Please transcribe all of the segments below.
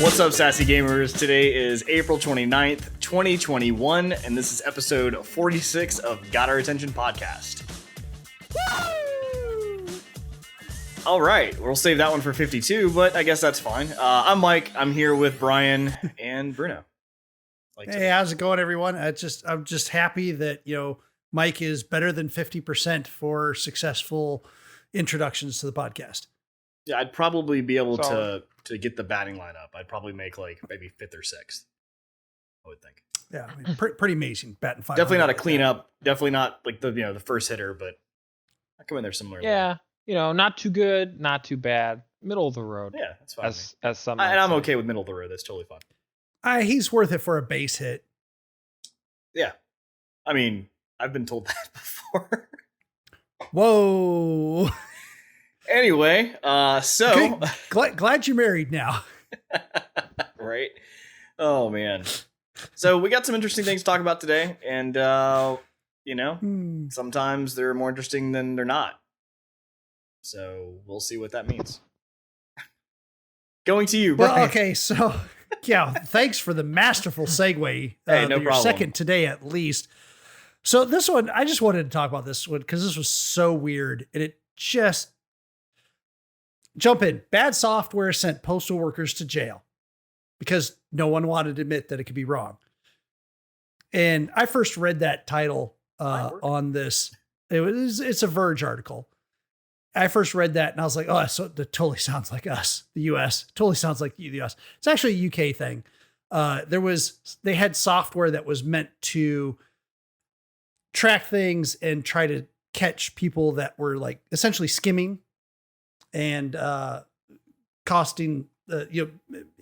What's up, sassy gamers? Today is April 29th, 2021, and this is episode 46 of Got Our Attention podcast. Woo! All right, we'll save that one for 52, but I guess that's fine. I'm Mike. I'm here with Brian and Bruno. Hey, how's it going, everyone? I'm just happy that, Mike is better than 50% for successful introductions to the podcast. Yeah, I'd probably be able to get the batting line up. I'd probably make like maybe 5th or 6th, I would think. Yeah, I mean, pretty amazing batting 500. Definitely not a cleanup. Definitely not like the first hitter, but I come in there similarly. Yeah, not too good, not too bad, middle of the road. Yeah, that's fine. As some, and I'm okay with middle of the road. That's totally fine. He's worth it for a base hit. Yeah, I mean, I've been told that before. Whoa. Anyway, so okay. Glad you're married now. Right? Oh man. So we got some interesting things to talk about today, and sometimes they're more interesting than they're not. So we'll see what that means. Going to you, Brian. Well, okay, so yeah, thanks for the masterful segue. Hey, no problem. Second today, at least. So this one, I just wanted to talk about this one because this was so weird, and it just jump in. Bad software sent postal workers to jail because no one wanted to admit that it could be wrong. And I first read that title on this. It's a Verge article. I first read that and I was like, oh, so that totally sounds like us, the US. Totally sounds like the US. It's actually a UK thing. They had software that was meant to track things and try to catch people that were like essentially skimming and costing,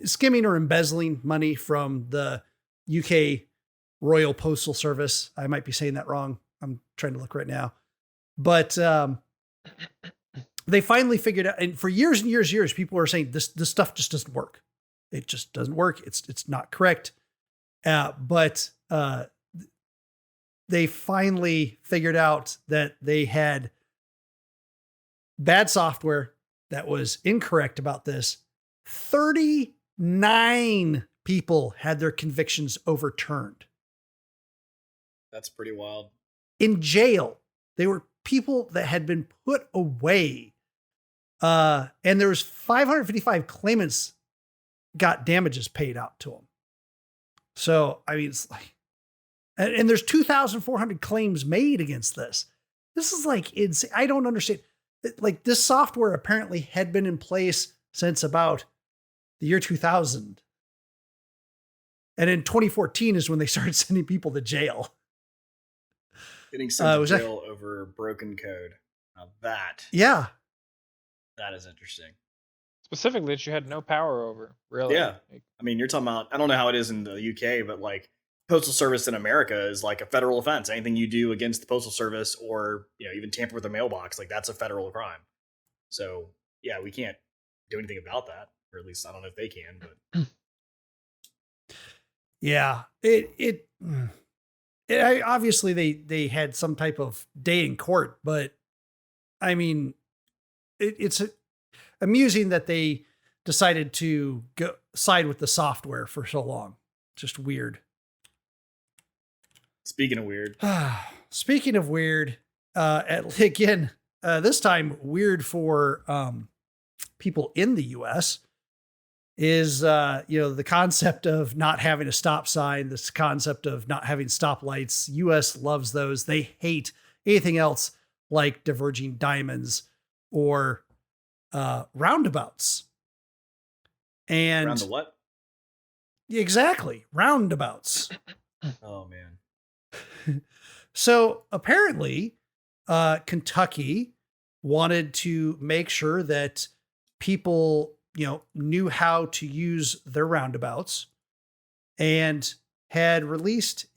skimming or embezzling money from the UK Royal Postal Service. I might be saying that wrong. I'm trying to look right now. But they finally figured out, and for years and years, people were saying this stuff just doesn't work. It just doesn't work. It's not correct. But they finally figured out that they had bad software that was incorrect about this. 39 people had their convictions overturned. That's pretty wild. In jail. They were people that had been put away. And there was 555 claimants got damages paid out to them. So, I mean, it's like, and there's 2,400 claims made against this. This is like insane. I don't understand. Like, this software apparently had been in place since about the year 2000. And in 2014 is when they started sending people to jail. Getting sent to jail over broken code. Now that is interesting. Specifically, that you had no power over, really. Yeah. I mean, you're talking about, I don't know how it is in the UK, but like postal service in America is like a federal offense. Anything you do against the postal service or, even tamper with a mailbox, like that's a federal crime. So yeah, we can't do anything about that, or at least I don't know if they can, but. Yeah, obviously they had some type of day in court, but I mean, it's amusing that they decided to go side with the software for so long. Just weird. Speaking of weird, again, this time weird for people in the US is, the concept of not having a stop sign, this concept of not having stoplights. US loves those. They hate anything else like diverging diamonds or roundabouts. And around the what? Exactly. Roundabouts. Oh man. So apparently, Kentucky wanted to make sure that people, knew how to use their roundabouts and had released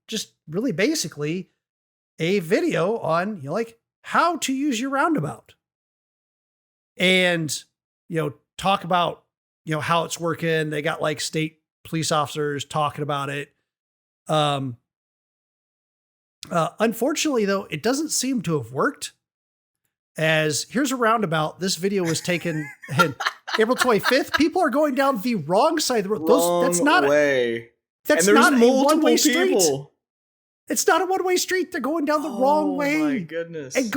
just really basically a video on, how to use your roundabout and, talk about, how it's working. They got like state police officers talking about it. Unfortunately, though, it doesn't seem to have worked. As here's a roundabout. This video was taken, and April 25th, people are going down the wrong side of the road. That's not way. That's and there's not a one-way street. People. It's not a one-way street. They're going down the wrong way. Oh my goodness. And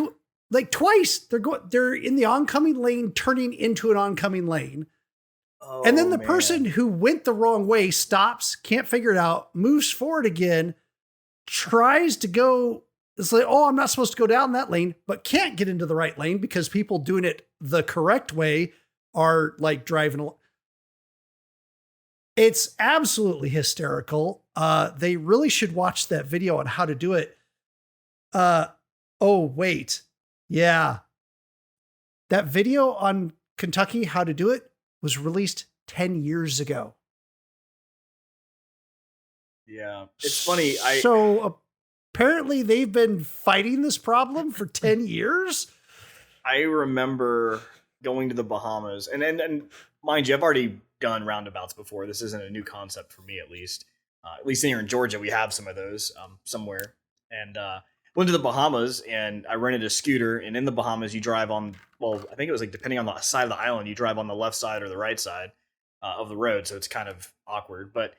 like twice. They're in the oncoming lane, turning into an oncoming lane. Oh, and then the person who went the wrong way stops, can't figure it out, moves forward again, tries to go. It's like, oh, I'm not supposed to go down that lane, but can't get into the right lane because people doing it the correct way are like driving. It's absolutely hysterical. They really should watch that video on how to do it. Oh, wait. Yeah. That video on Kentucky, how to do it, was released 10 years ago. Yeah. It's funny. So apparently they've been fighting this problem for 10 years. I remember going to the Bahamas and mind you, I've already done roundabouts before. This isn't a new concept for me, at least here in Georgia, we have some of those somewhere. And went to the Bahamas and I rented a scooter. And in the Bahamas, you drive on, well, I think it was like depending on the side of the island, you drive on the left side or the right side of the road. So it's kind of awkward, but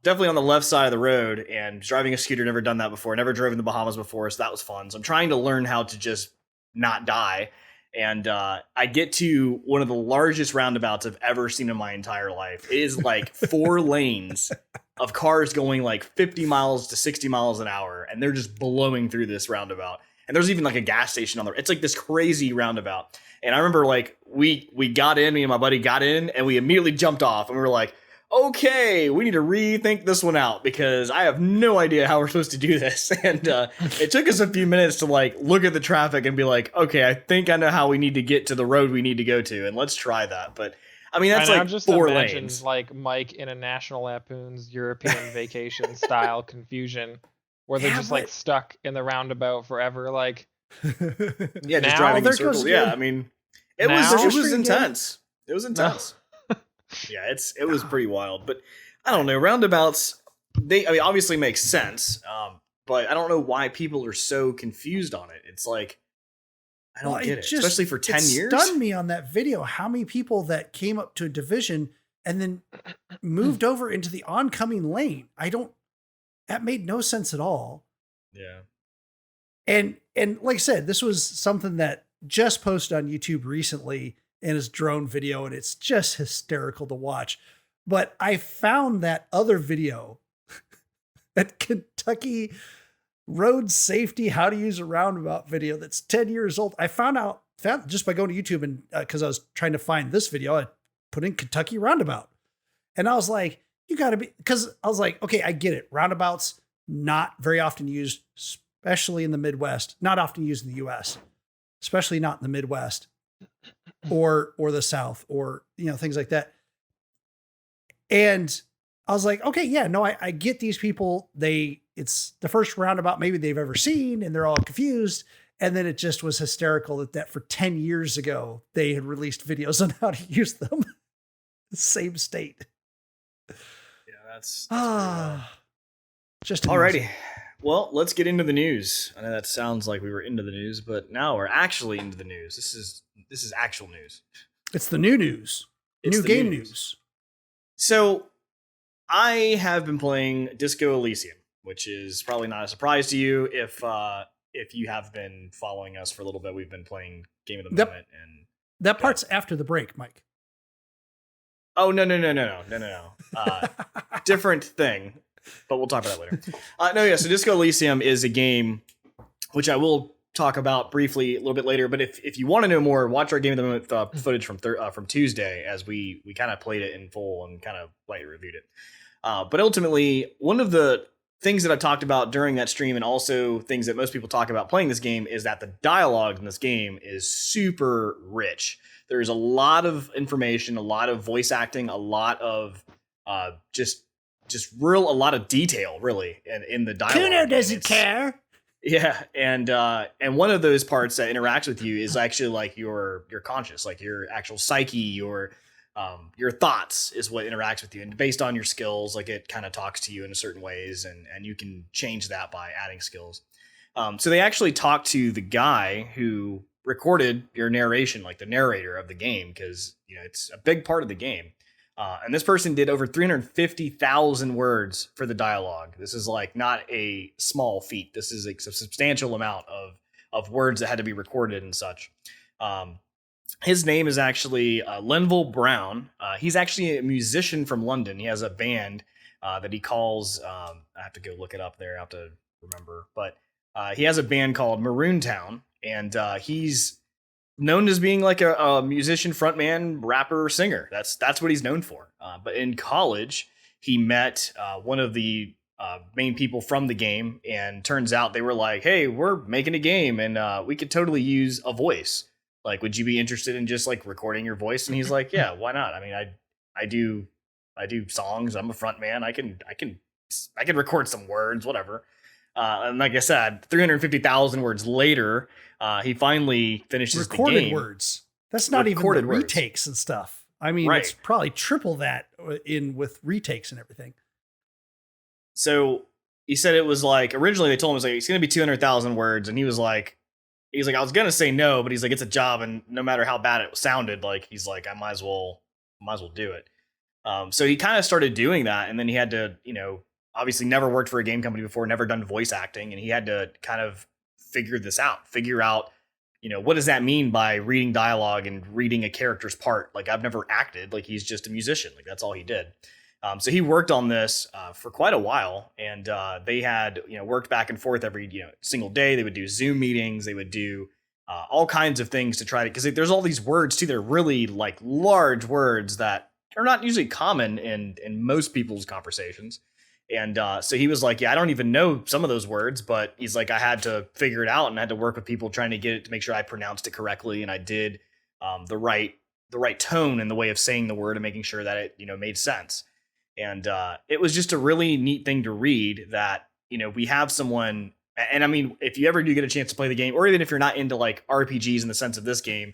definitely on the left side of the road. And driving a scooter, never done that before, never driven the Bahamas before. So that was fun. So I'm trying to learn how to just not die. And I get to one of the largest roundabouts I've ever seen in my entire life. It is like 4 lanes of cars going like 50 miles to 60 miles an hour. And they're just blowing through this roundabout. And there's even like a gas station on there. It's like this crazy roundabout. And I remember like we got in, me and my buddy got in and we immediately jumped off. And we were like, okay, we need to rethink this one out because I have no idea how we're supposed to do this. And it took us a few minutes to like look at the traffic and be like, okay, I think I know how we need to get to the road we need to go to. And let's try that. But I mean, that's like just 4 imagine, lanes. Like Mike in a National Lampoon's European Vacation style confusion where they're just like stuck in the roundabout forever. Like, yeah, just driving in circles. Yeah, I mean, it was intense. It was intense. Yeah, it was pretty wild, but I don't know. Roundabouts, obviously make sense, but I don't know why people are so confused on it. It's like, I don't get it, especially for 10 years. It stunned me on that video how many people that came up to a division and then moved over into the oncoming lane. That made no sense at all. Yeah. And like I said, this was something that just posted on YouTube recently in his drone video, and it's just hysterical to watch. But I found that other video, that Kentucky road safety, how to use a roundabout video that's 10 years old. I found just by going to YouTube and because I was trying to find this video, I put in Kentucky roundabout. And I was like, you got to be, because I was like, okay, I get it. Roundabouts, not very often used, especially in the Midwest, not often used in the US, especially not in the Midwest. Or the South, or things like that. And I was like, okay, yeah, no, I get these people. It's the first roundabout maybe they've ever seen, and they're all confused. And then it just was hysterical that for 10 years ago they had released videos on how to use them. The same state. Yeah, that's just alrighty. Well, let's get into the news. I know that sounds like we were into the news, but now we're actually into the news. This is actual news. It's the new news. New game news. So I have been playing Disco Elysium, which is probably not a surprise to you if you have been following us for a little bit. We've been playing Game of the Moment, and that part's after the break, Mike. Oh no. Different thing. But we'll talk about that later. So Disco Elysium is a game which I will talk about briefly a little bit later. But if you want to know more, watch our Game of the Moment footage from Tuesday, as we kind of played it in full and kind of lightly reviewed it. But ultimately, one of the things that I talked about during that stream, and also things that most people talk about playing this game, is that the dialogue in this game is super rich. There's a lot of information, a lot of voice acting, a lot of a lot of detail, really, in the dialogue. Kuno doesn't care. Yeah, and one of those parts that interacts with you is actually like your conscious, like your actual psyche, your thoughts is what interacts with you, and based on your skills, like it kind of talks to you in certain ways, and you can change that by adding skills. So they actually talk to the guy who recorded your narration, like the narrator of the game, because it's a big part of the game. And this person did over 350,000 words for the dialogue. This is like not a small feat. This is a substantial amount of words that had to be recorded and such. His name is actually Lenval Brown. He's actually a musician from London. He has a band that he calls, I have to go look it up there. I have to remember. But he has a band called Maroon Town, and he's known as being like a musician, frontman, rapper, singer. That's what he's known for. But in college, he met one of the main people from the game, and turns out they were like, "Hey, we're making a game, and we could totally use a voice. Like, would you be interested in just like recording your voice?" And he's like, "Yeah, why not? I mean, I do songs. I'm a frontman. I can record some words, whatever." And like I said, 350,000 words later, he finally finishes the game. Recorded words. That's not even the words. retakes and stuff. I mean, Right. it's probably triple that with retakes and everything. So he said it was like, originally they told him it was like, it's going to be 200,000 words. And he was like, I was going to say no, but he's like, it's a job. And no matter how bad it sounded, like, he's like, I might as well do it. So he kind of started doing that. And then he had to, obviously never worked for a game company before, never done voice acting. And he had to kind of figure out, what does that mean by reading dialogue and reading a character's part? Like, I've never acted. Like, he's just a musician. Like, that's all he did. So he worked on this for quite a while, and they had, worked back and forth every, single day. They would do Zoom meetings. They would do all kinds of things to try to, because there's all these words too. They're really like large words that are not usually common in most people's conversations. And so he was like, yeah, I don't even know some of those words, but he's like, I had to figure it out, and I had to work with people trying to get it to make sure I pronounced it correctly. And I did the right tone and the way of saying the word and making sure that it, made sense. And it was just a really neat thing to read that, we have someone. And I mean, if you ever do get a chance to play the game, or even if you're not into like RPGs in the sense of this game,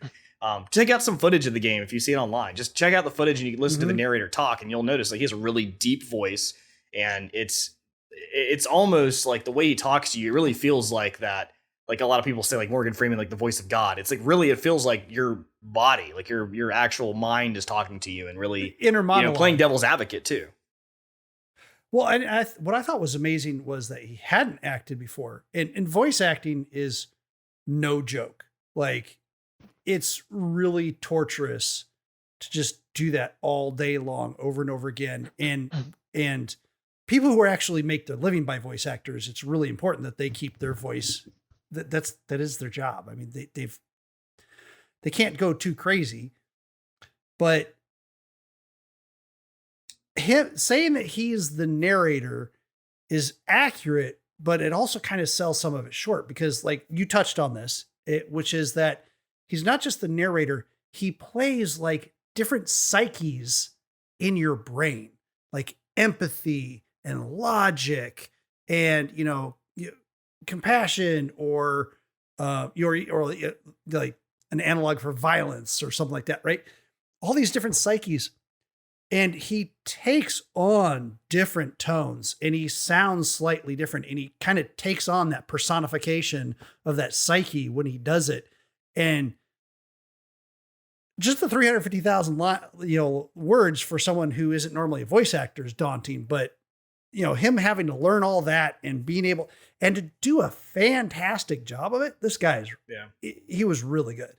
check out some footage of the game. If you see it online, just check out the footage and you can listen to the narrator talk, and you'll notice like he has a really deep voice. And it's almost like the way he talks to you, it really feels like that. Like a lot of people say, like Morgan Freeman, like the voice of God. It's like really, it feels like your body, like your actual mind is talking to you, and really inner monologue. Playing devil's advocate too. Well, and what I thought was amazing was that he hadn't acted before, and voice acting is no joke. Like, it's really torturous to just do that all day long, over and over again, and people who actually make their living by voice actors, it's really important that they keep their voice. That is their job. I mean, they can't go too crazy, but him saying that he is the narrator is accurate, but it also kind of sells some of it short, because like you touched on this, which is that he's not just the narrator. He plays like different psyches in your brain, like empathy and logic and, compassion or like an analog for violence or something like that. Right. All these different psyches. And he takes on different tones, and he sounds slightly different, and he kind of takes on that personification of that psyche when he does it. And just the 350,000 words for someone who isn't normally a voice actor is daunting, but him having to learn all that and being able and to do a fantastic job of it. This guy he was really good.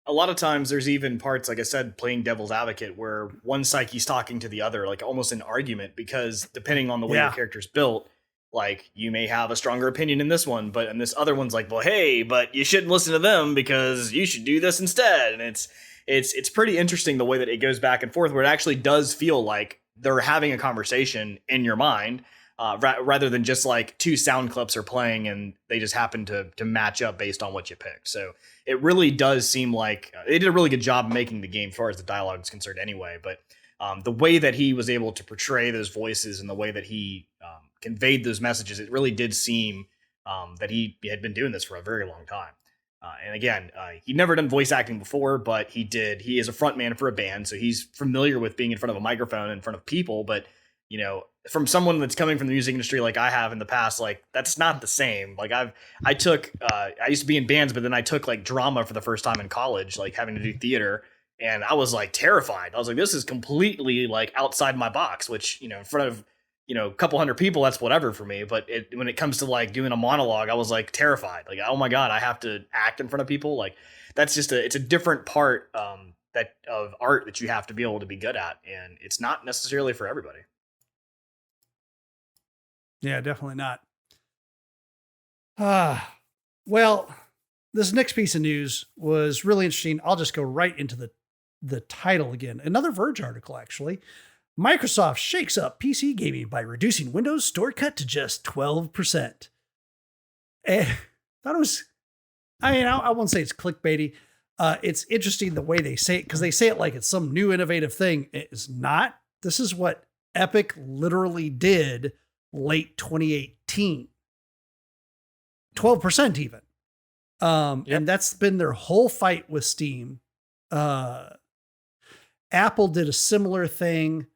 A lot of times there's even parts, like I said, playing devil's advocate, where one psyche's talking to the other, like almost an argument, because depending on the way your character's built, like you may have a stronger opinion in this one, but in this other one's like, well, hey, but you shouldn't listen to them because you should do this instead. And it's pretty interesting the way that it goes back and forth, where it actually does feel like they're having a conversation in your mind, rather than just like two sound clips are playing and they just happen to match up based on what you picked. So it really does seem like they did a really good job making the game as far as the dialogue is concerned anyway. But the way that he was able to portray those voices and the way that he conveyed those messages, it really did seem that he had been doing this for a very long time. And again, he'd never done voice acting before, but he is a front man for a band. So he's familiar with being in front of a microphone in front of people. But, from someone that's coming from the music industry like I have in the past, like that's not the same. Like I used to be in bands, but then I took like drama for the first time in college, like having to do theater, and I was like terrified. I was like, this is completely like outside my box, which, in front of, a couple hundred people, that's whatever for me. But when it comes to like doing a monologue, I was like terrified. Like, oh my God, I have to act in front of people. Like that's just it's a different part that of art that you have to be able to be good at. And it's not necessarily for everybody. Yeah, definitely not. Well, this next piece of news was really interesting. I'll just go right into the title again. Another Verge article, actually. Microsoft shakes up PC gaming by reducing Windows shortcut to just 12%. And thought it was, I won't say it's clickbaity. It's interesting the way they say it, because they say it like it's some new innovative thing. It's not. This is what Epic literally did late 2018. 12% even. And that's been their whole fight with Steam. Apple did a similar thing,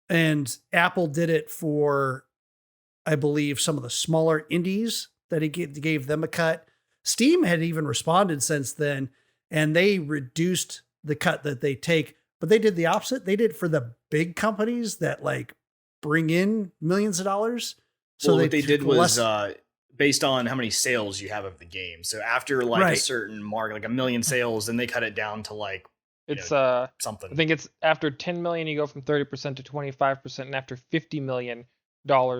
and Apple did it for, I believe, some of the smaller indies that he gave them a cut. Steam had even responded since then, and they reduced the cut that they take, but they did the opposite. They did it for the big companies that like bring in millions of dollars. So what they did was based on how many sales you have of the game. So after like a certain mark, like 1 million sales, then they cut it down to like something. I think it's after 10 million you go from 30% to 25%, and after $50 million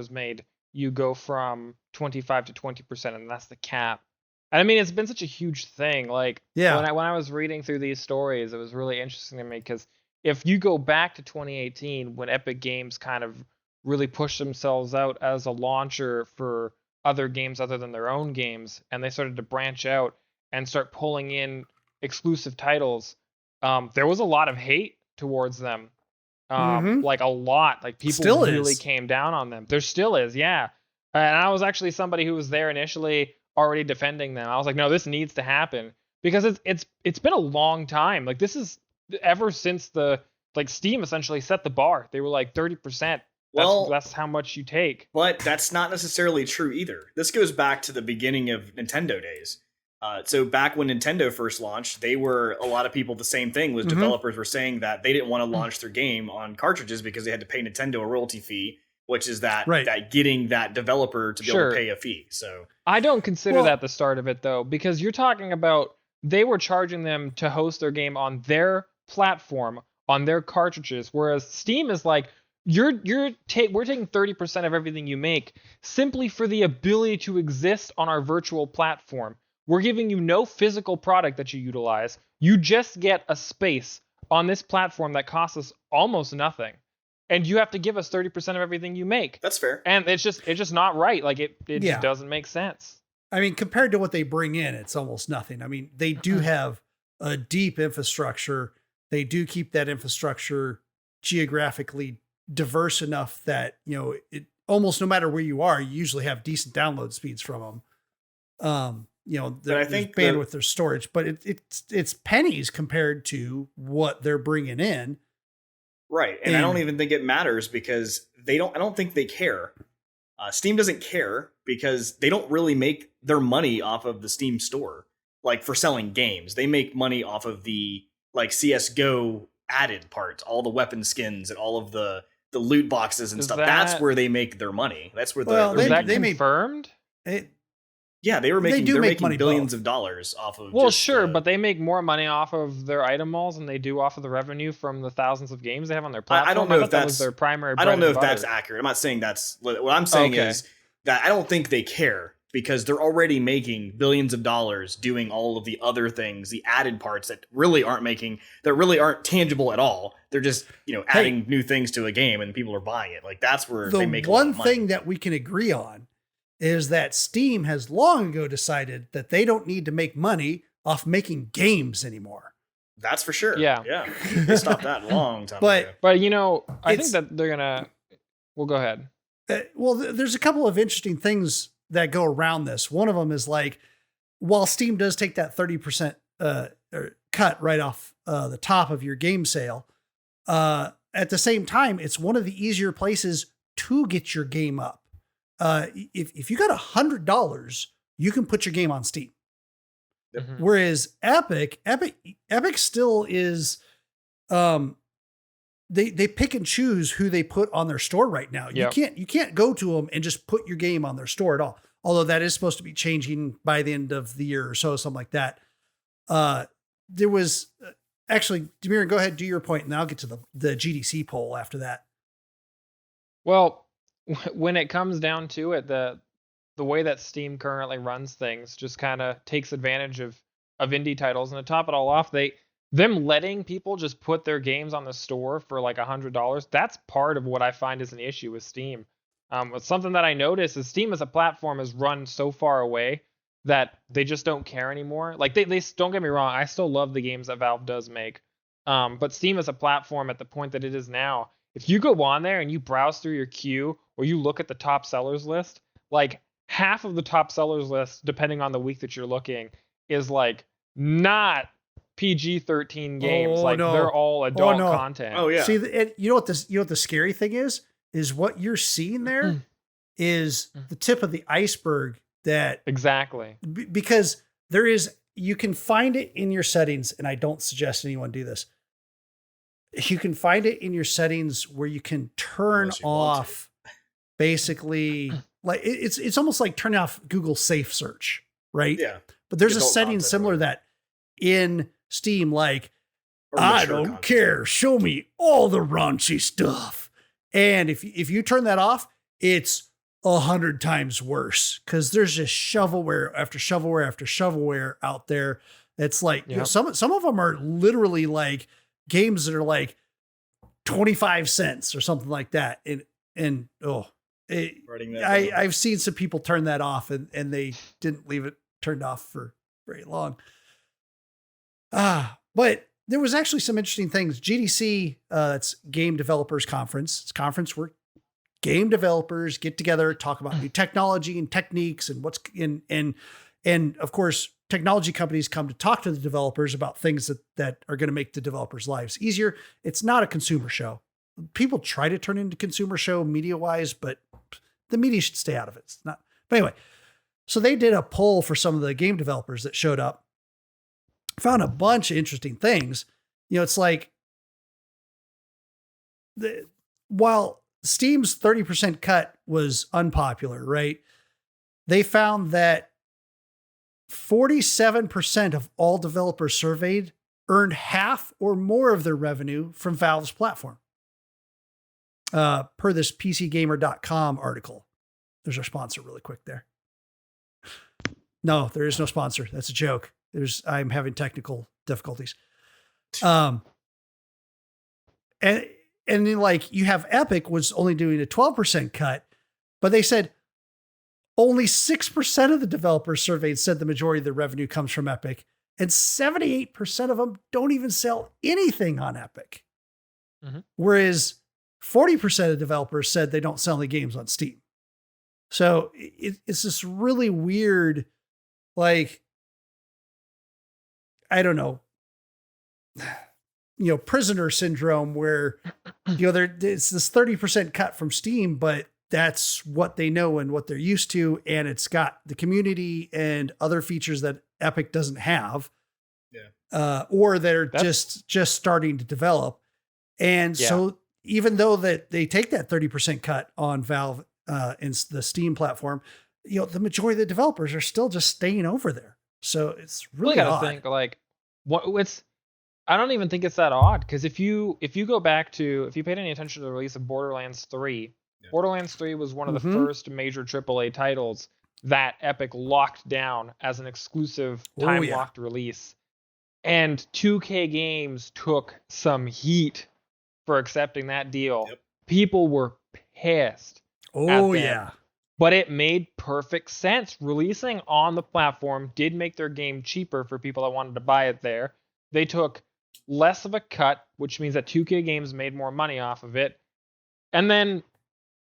made you go from 25 to 20%, and that's the cap. And I mean, it's been such a huge thing. Like when I was reading through these stories, it was really interesting to me, because if you go back to 2018, when Epic Games kind of really pushed themselves out as a launcher for other games other than their own games, and they started to branch out and start pulling in exclusive titles, there was a lot of hate towards them. Like a lot. Like people still really came down on them. There still is, yeah. And I was actually somebody who was there initially already defending them. I was like, no, this needs to happen, because it's been a long time. Like this is ever since Steam essentially set the bar. They were like 30%. That's how much you take. But that's not necessarily true either. This goes back to the beginning of Nintendo days. So back when Nintendo first launched, a lot of people, the same thing was developers were saying that they didn't want to launch their game on cartridges because they had to pay Nintendo a royalty fee, which is that getting that developer to be able to pay a fee. So I don't consider that the start of it, though, because you're talking about they were charging them to host their game on their platform, on their cartridges, whereas Steam is like, we're taking 30% of everything you make simply for the ability to exist on our virtual platform. We're giving you no physical product that you utilize. You just get a space on this platform that costs us almost nothing, and you have to give us 30% of everything you make. That's fair. And it's just not right. Like it just doesn't make sense. I mean, compared to what they bring in, it's almost nothing. I mean, they do have a deep infrastructure. They do keep that infrastructure geographically diverse enough that, it almost no matter where you are, you usually have decent download speeds from them. I think bandwidth, there's storage, but it's pennies compared to what they're bringing in. Right. And I don't even think it matters, because I don't think they care. Steam doesn't care, because they don't really make their money off of the Steam store, like for selling games. They make money off of the like CSGO added parts, all the weapon skins and all of the loot boxes and stuff. That's where they make their money. That's where they confirmed. Yeah, they're making billions of dollars off of. Well, sure, but they make more money off of their item malls than they do off of the revenue from the thousands of games they have on their platform. I don't know if that was their primary. I don't know if that's accurate. I'm not saying that's what I'm saying is that I don't think they care, because they're already making billions of dollars doing all of the other things, the added parts that really aren't tangible at all. They're just, adding new things to a game and people are buying it. Like that's where they make a lot of money. The one thing that we can agree on is that Steam has long ago decided that they don't need to make money off making games anymore. That's for sure. Yeah. They stopped that a long time ago. But I think that they're gonna. Well, go ahead. There's a couple of interesting things that go around this. One of them is like, while Steam does take that 30% cut right off the top of your game sale, at the same time, it's one of the easier places to get your game up. If you got $100, you can put your game on Steam. Mhm. Whereas Epic still is, they pick and choose who they put on their store right now. Yep. You can't go to them and just put your game on their store at all. Although that is supposed to be changing by the end of the year or so, something like that. There was actually, Demir, go ahead, do your point, and I'll get to the GDC poll after that. Well, when it comes down to it, the way that Steam currently runs things just kind of takes advantage of indie titles. And to top it all off, them letting people just put their games on the store for like $100, that's part of what I find is an issue with Steam. Something that I notice is Steam as a platform has run so far away that they just don't care anymore. Like they don't get me wrong, I still love the games that Valve does make. But Steam as a platform at the point that it is now, if you go on there and you browse through your queue or you look at the top sellers list, like half of the top sellers list, depending on the week that you're looking, is like not PG-13 games. They're all adult content. Oh yeah. See, you know what the scary thing is what you're seeing there is the tip of the iceberg. That exactly because you can find it in your settings, and I don't suggest anyone do this. You can find it in your settings where you can turn off basically like it's almost like turning off Google Safe Search, right? Yeah. But there's a setting similar that in Steam, like, I don't care. Show me all the raunchy stuff. And if you turn that off, it's 100 times worse because there's just shovelware after shovelware after shovelware out there. It's like, you know, some of them are literally like games that are like 25 cents or something like that. I've seen some people turn that off and they didn't leave it turned off for very long. But there was actually some interesting things. GDC, that's Game Developers Conference. It's a conference where game developers get together, talk about new technology and techniques and what's in, and of course, technology companies come to talk to the developers about things that are going to make the developers' lives easier. It's not a consumer show. People try to turn into consumer show media wise, but the media should stay out of it. It's not. But anyway, so they did a poll for some of the game developers that showed up, found a bunch of interesting things. You know, it's like while Steam's 30% cut was unpopular, right? They found that 47% of all developers surveyed earned half or more of their revenue from Valve's platform. Per this PCGamer.com article. There's our sponsor really quick there. No, there is no sponsor. That's a joke. I'm having technical difficulties. And then like you have Epic was only doing a 12% cut, but they said only 6% of the developers surveyed said the majority of the revenue comes from Epic, and 78% of them don't even sell anything on Epic. Mm-hmm. Whereas 40% of developers said they don't sell any games on Steam. So it's this really weird, like, I don't know, prisoner syndrome where, it's this 30% cut from Steam, but that's what they know and what they're used to. And it's got the community and other features that Epic doesn't have, or they're just starting to develop. And so even though that they take that 30% cut on Valve and the Steam platform, the majority of the developers are still just staying over there. So it's really odd. Think like I don't even think it's that odd because if you go back to, if you paid any attention to the release of Borderlands 3, Borderlands 3 was one of the first major AAA titles that Epic locked down as an exclusive time-locked release. And 2K Games took some heat for accepting that deal. Yep. People were pissed. But it made perfect sense. Releasing on the platform did make their game cheaper for people that wanted to buy it there. They took less of a cut, which means that 2K Games made more money off of it. And then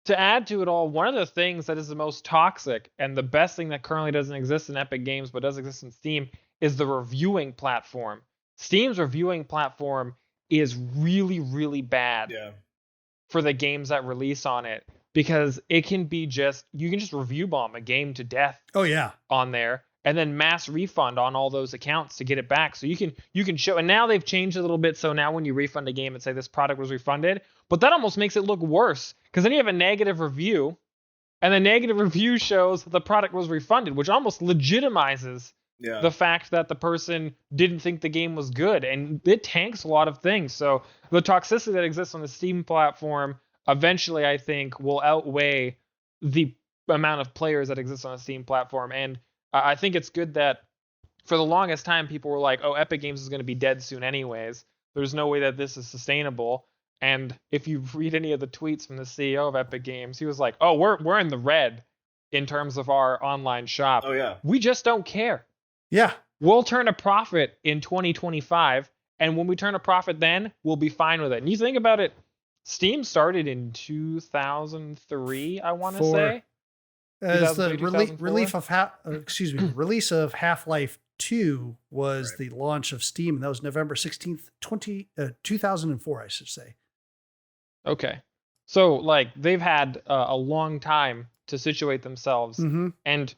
to add to it all, one of the things that is the most toxic and the best thing that currently doesn't exist in Epic Games but does exist in Steam is the reviewing platform. Steam's reviewing platform is really, really bad Yeah. for the games that release on it, because it can be you can just review bomb a game to death Oh yeah. on there and then mass refund on all those accounts to get it back. So you can show, and now they've changed a little bit. So now when you refund a game and say this product was refunded, but that almost makes it look worse, because then you have a negative review, and the negative review shows that the product was refunded, which almost legitimizes the fact that the person didn't think the game was good, and it tanks a lot of things. So the toxicity that exists on the Steam platform eventually, I think, will outweigh the amount of players that exist on the Steam platform. And I think it's good that for the longest time, people were like, oh, Epic Games is going to be dead soon anyways. There's no way that this is sustainable. And if you read any of the tweets from the CEO of Epic Games, he was like, oh, we're in the red in terms of our online shop. Oh, yeah. We just don't care. Yeah. We'll turn a profit in 2025. And when we turn a profit then, we'll be fine with it. And you think about it, Steam started in 2003, I want to say. As the release of Half-Life 2 was the launch of Steam, and that was November 16th, 2004, I should say. Okay. So, like, they've had a long time to situate themselves, and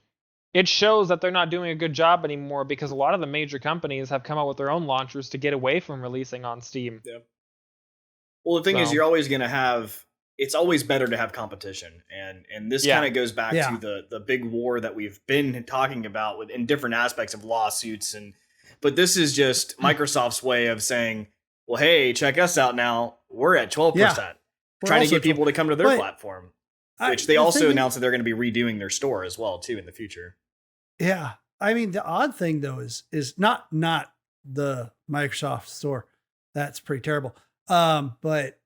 it shows that they're not doing a good job anymore, because a lot of the major companies have come out with their own launchers to get away from releasing on Steam. Yeah. Well, the thing is, you're always going to have, it's always better to have competition. And this kind of goes back to the big war that we've been talking about in different aspects of lawsuits. But this is just Microsoft's way of saying, well, hey, check us out now. We're at 12%. Yeah. Trying to get people to come to their platform, which they also announced that they're going to be redoing their store as well, too, in the future. Yeah. I mean, the odd thing, though, is not the Microsoft store. That's pretty terrible. But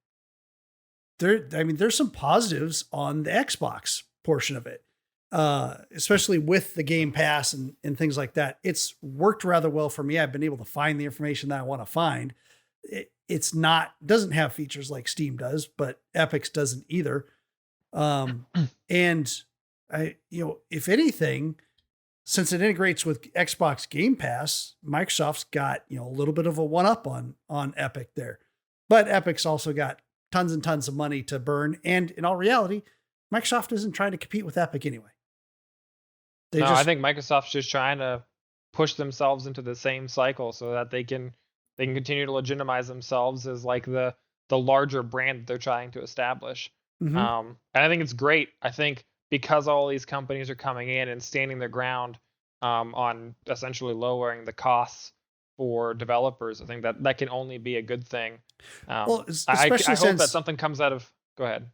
there's some positives on the Xbox portion of it, especially with the Game Pass and things like that. It's worked rather well for me. I've been able to find the information that I want to find. Doesn't have features like Steam does, but Epic's doesn't either. And if anything, since it integrates with Xbox Game Pass, Microsoft's got, a little bit of a one-up on Epic there. But Epic's also got tons and tons of money to burn. And in all reality, Microsoft isn't trying to compete with Epic anyway. I think Microsoft's just trying to push themselves into the same cycle so that they can continue to legitimize themselves as like the larger brand that they're trying to establish. And I think it's great. I think because all these companies are coming in and standing their ground on essentially lowering the costs for developers, I think that can only be a good thing. I hope that something comes out of. Go ahead.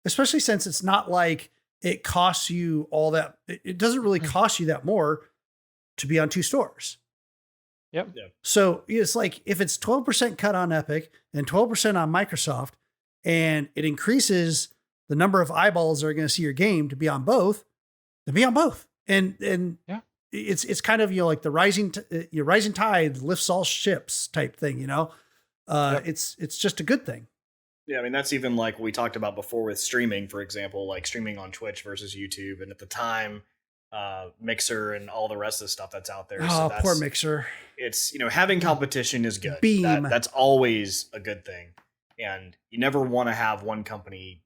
Especially since it's not like it costs you all that. It doesn't really cost you that more to be on two stores. Yep. So it's like if it's 12% cut on Epic and 12% on Microsoft, and it increases the number of eyeballs that are going to see your game to be on both, then be on both. And it's kind of, like the rising tide lifts all ships type thing, It's just a good thing. Yeah, I mean, that's even like we talked about before with streaming, for example, like streaming on Twitch versus YouTube. And at the time, Mixer and all the rest of the stuff that's out there. Oh, so poor Mixer. It's, having competition is good. Beam. That's always a good thing. And you never want to have one company,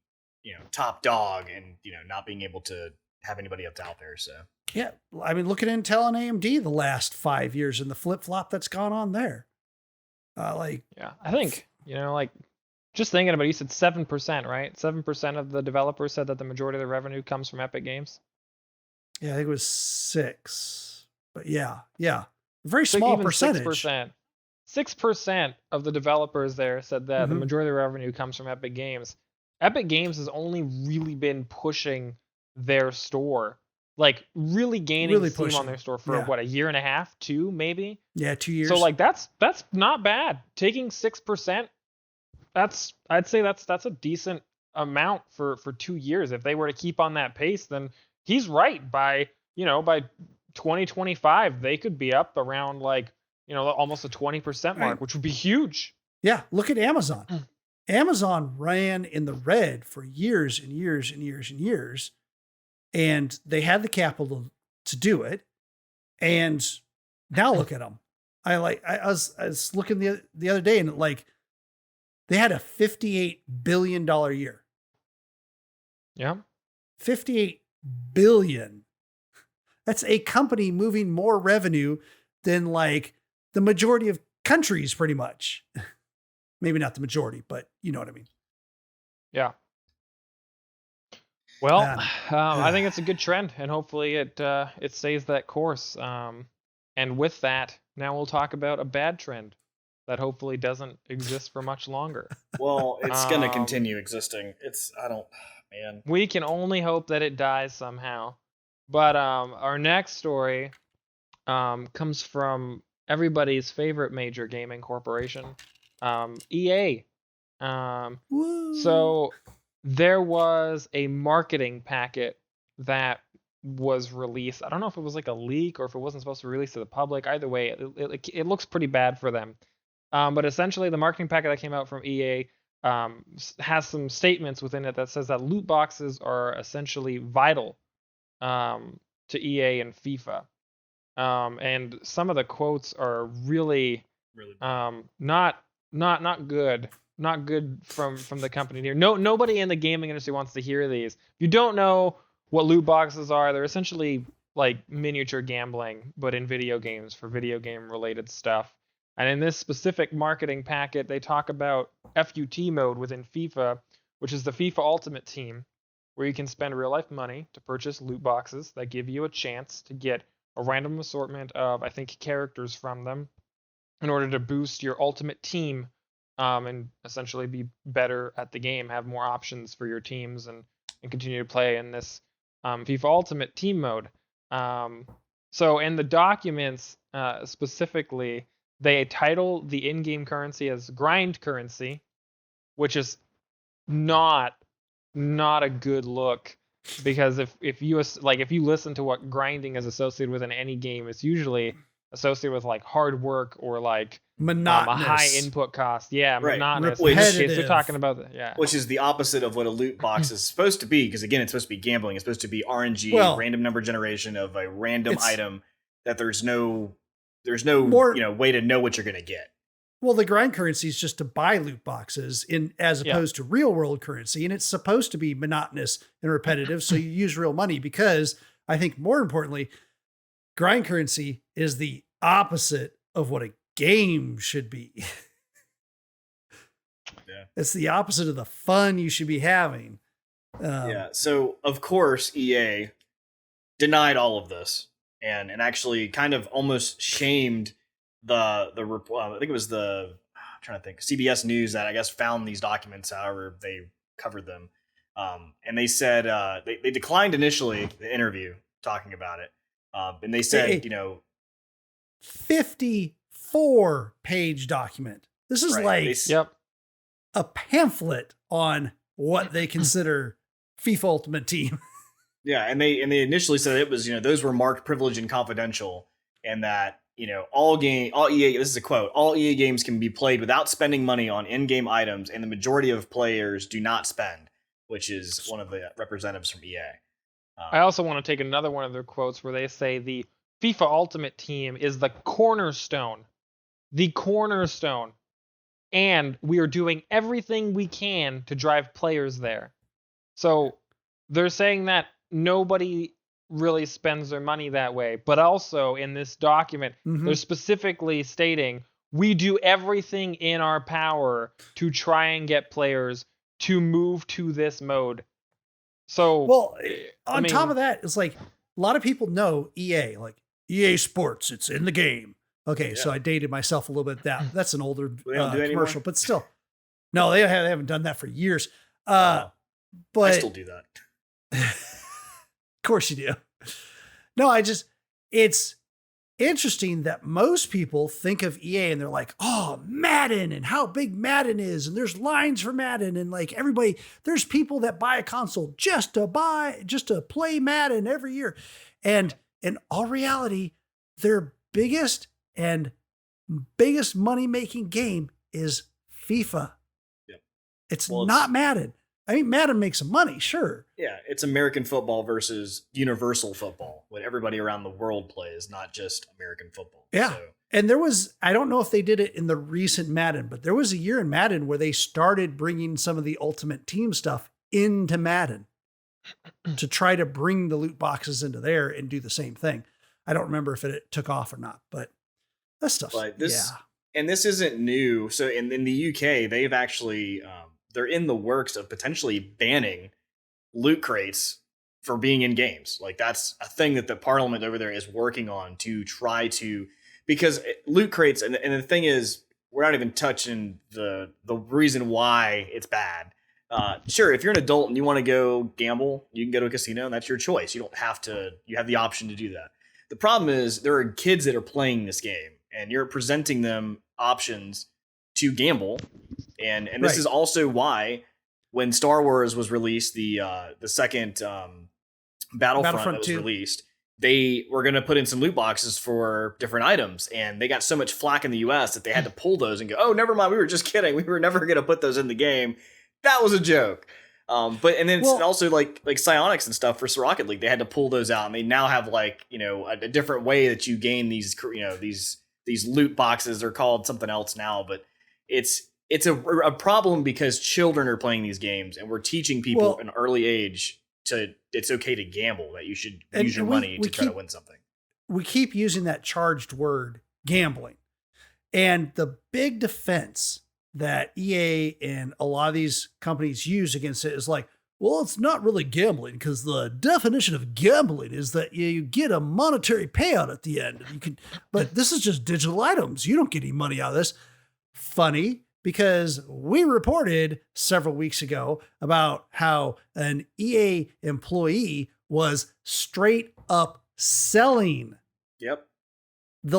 top dog and, not being able to have anybody else out there. So, yeah, I mean, look at Intel and AMD the last 5 years and the flip flop that's gone on there. I think, just thinking about it, you said 7%, right? 7% of the developers said that the majority of the revenue comes from Epic Games. Yeah, I think it was 6, but yeah, very small percentage. 6% of the developers there said that the majority of the revenue comes from Epic Games. Epic Games has only really been pushing their store, like really gaining steam on their store for a year and a half, 2 maybe. Yeah, 2 years. So that's not bad. Taking 6%, I'd say that's a decent amount for 2 years. If they were to keep on that pace, then he's right. By 2025, they could be up around almost a 20% mark, which would be huge. Yeah, look at Amazon. Amazon ran in the red for years and years and years and years, and they had the capital to do it. And now look at them. I was looking the other day, and They had a $58 billion year. Yeah. 58 billion. That's a company moving more revenue than like the majority of countries, pretty much. Maybe not the majority, but you know what I mean. Yeah. Well, I think it's a good trend, and hopefully it stays that course. And with that, now we'll talk about a bad trend that hopefully doesn't exist for much longer. Well, it's going to continue existing. Man. We can only hope that it dies somehow. But our next story comes from everybody's favorite major gaming corporation, EA. So there was a marketing packet that was released. I don't know if it was like a leak or if it wasn't supposed to be released to the public. Either way, it looks pretty bad for them. But essentially, the marketing packet that came out from EA has some statements within it that says that loot boxes are essentially vital to EA and FIFA. And some of the quotes are really not good. Not good from the company here. Nobody in the gaming industry wants to hear these. If you don't know what loot boxes are, they're essentially like miniature gambling, but in video games for video game related stuff. And in this specific marketing packet, they talk about FUT mode within FIFA, which is the FIFA Ultimate Team, where you can spend real life money to purchase loot boxes that give you a chance to get a random assortment of, I think, characters from them in order to boost your ultimate team and essentially be better at the game, have more options for your teams, and continue to play in this FIFA Ultimate Team mode. So in the documents specifically, they title the in-game currency as grind currency, which is not a good look, because if you listen to what grinding is associated with in any game, it's usually associated with like hard work or like monotonous, a high input cost. Yeah, right. Monotonous. Repetitive. They're talking about that. Yeah, which is the opposite of what a loot box is supposed to be. Because again, it's supposed to be gambling. It's supposed to be RNG, random number generation of a random item that there's no way to know what you're gonna get. Well, the grind currency is just to buy loot boxes as opposed to real world currency. And it's supposed to be monotonous and repetitive. So you use real money, because I think more importantly, grind currency is the opposite of what a game should be. Yeah. It's the opposite of the fun you should be having. So of course EA denied all of this and actually kind of almost shamed the report. I think it was I'm trying to think, CBS News that I guess found these documents, however they covered them. And they said they declined initially the interview talking about it. And they said, 54-page document. This is a pamphlet on what they consider FIFA Ultimate Team. Yeah, and they initially said it was, those were marked privileged and confidential, and that, all EA, this is a quote, all EA games can be played without spending money on in-game items, and the majority of players do not spend, which is one of the representatives from EA. I also want to take another one of their quotes where they say the FIFA Ultimate Team is the cornerstone, and we are doing everything we can to drive players there. So they're saying that nobody really spends their money that way, but also in this document, they're specifically stating we do everything in our power to try and get players to move to this mode. So, on top of that, it's like a lot of people know EA, like EA Sports, it's in the game. Okay, so I dated myself a little bit. That's an older commercial, but still, no, they haven't done that for years. But I still do that. Of course you do. No, it's interesting that most people think of EA and they're like, oh, Madden and how big Madden is. And there's lines for Madden, and like everybody, there's people that buy a console just to play Madden every year. And in all reality, their biggest money-making game is FIFA. Yep. It's not Madden. I mean, Madden makes some money, sure. Yeah, it's American football versus universal football, what everybody around the world plays, not just American football. Yeah. So, And there was, I don't know if they did it in the recent Madden, but there was a year in Madden where they started bringing some of the Ultimate Team stuff into Madden to try to bring the loot boxes into there and do the same thing. I don't remember if it took off or not, but that stuff. And this isn't new. So in the UK, they've actually, they're in the works of potentially banning loot crates for being in games. Like that's a thing that the parliament over there is working on to try to, because loot crates, and the thing is, we're not even touching the reason why it's bad. Sure, if you're an adult and you want to go gamble, you can go to a casino and that's your choice. You don't have to, you have the option to do that. The problem is there are kids that are playing this game and you're presenting them options to gamble. And this is also why when Star Wars was released, the second Battlefront was released, they were going to put in some loot boxes for different items, and they got so much flack in the US that they had to pull those and go, oh, never mind, we were just kidding. We were never going to put those in the game. That was a joke. It's also like psionics and stuff for Rocket League. They had to pull those out, and they now have like, a different way that you gain these, these loot boxes. They're called something else now, but it's a problem because children are playing these games, and we're teaching people at an early age it's okay to gamble, that you should use your money to try to win something. We keep using that charged word, gambling. And the big defense that EA and a lot of these companies use against it is like, well, it's not really gambling because the definition of gambling is that you get a monetary payout at the end. But this is just digital items. You don't get any money out of this. Funny, because we reported several weeks ago about how an EA employee was straight up selling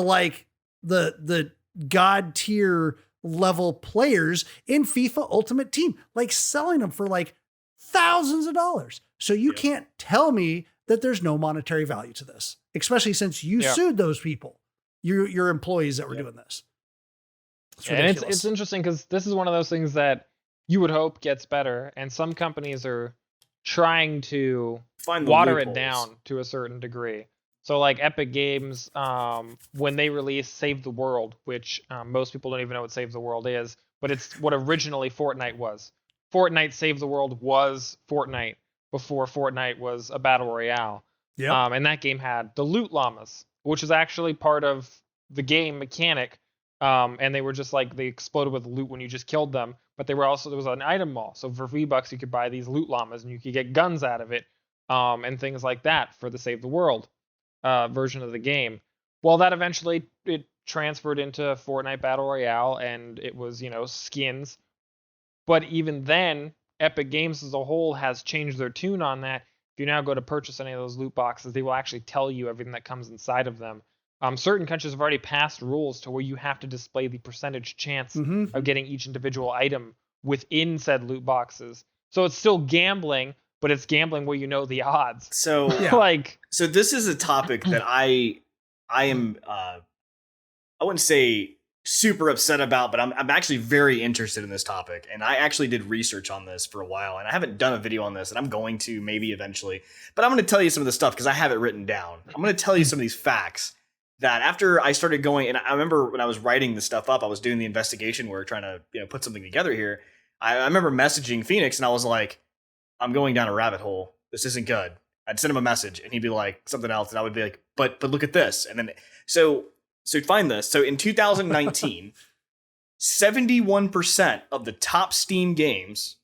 the god tier level players in FIFA Ultimate Team, like selling them for like thousands of dollars. So you can't tell me that there's no monetary value to this, especially since you sued those people, your employees that were doing this. It's interesting because this is one of those things that you would hope gets better, and some companies are trying to water it down to a certain degree. So like Epic Games, when they released Save the World, which most people don't even know what Save the World is, but it's what originally Fortnite was. Fortnite Save the World was Fortnite before Fortnite was a battle royale. And that game had the loot llamas, which is actually part of the game mechanic. And they were just like, they exploded with loot when you just killed them. But there was an item mall. So for $3 you could buy these loot llamas and you could get guns out of it. And things like that for the Save the World version of the game. Well, that eventually it transferred into Fortnite Battle Royale, and it was, skins. But even then, Epic Games as a whole has changed their tune on that. If you now go to purchase any of those loot boxes, they will actually tell you everything that comes inside of them. Certain countries have already passed rules to where you have to display the percentage chance of getting each individual item within said loot boxes. So it's still gambling, but it's gambling where you know the odds. So so this is a topic that I am I wouldn't say super upset about, but I'm actually very interested in this topic, and I actually did research on this for a while, and I haven't done a video on this, and I'm going to maybe eventually, but I'm going to tell you some of the stuff because I have it written down. I'm going to tell you some of these facts that after I started going, and I remember when I was writing this stuff up, I was doing the investigation work, trying to put something together here. I remember messaging Phoenix, and I was like, I'm going down a rabbit hole. This isn't good. I'd send him a message, and he'd be like something else, and I would be like, but look at this. And then so find this. So in 2019, 71% of the top Steam games,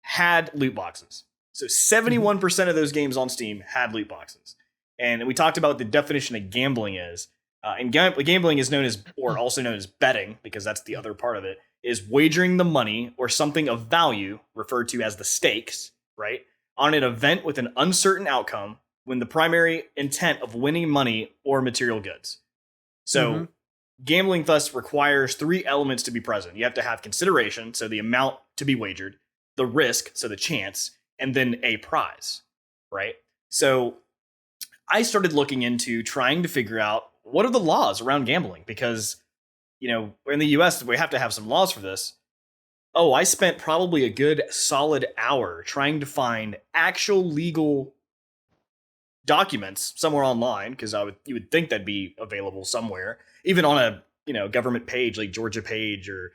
had loot boxes. So 71% of those games on Steam had loot boxes. And we talked about what the definition of gambling is. And gambling is known as, or also known as betting, because that's the other part of it, is wagering the money or something of value, referred to as the stakes, right, on an event with an uncertain outcome when the primary intent of winning money or material goods. So gambling thus requires three elements to be present. You have to have consideration, so the amount to be wagered, the risk, so the chance, and then a prize, right? So I started looking into trying to figure out what are the laws around gambling, because, in the US, we have to have some laws for this. Oh, I spent probably a good solid hour trying to find actual legal documents somewhere online, because you would think that'd be available somewhere, even on a government page like Georgia page or.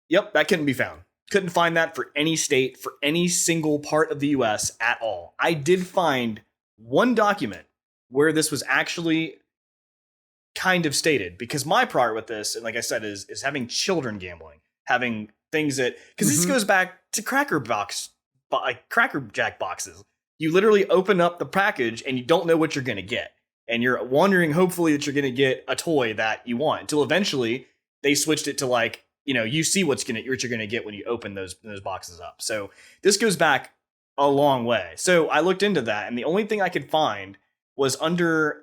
Yep, that couldn't be found. Couldn't find that for any state, for any single part of the US at all. I did find one document where this was actually kind of stated, because my prior with this, and like I said, is having children gambling, having things that, because this goes back to Cracker Jack boxes. You literally open up the package and you don't know what you're going to get. And you're wondering, hopefully, that you're going to get a toy that you want, until eventually they switched it to like, you see what you're going to get when you open those boxes up. So this goes back a long way. So I looked into that, and the only thing I could find was under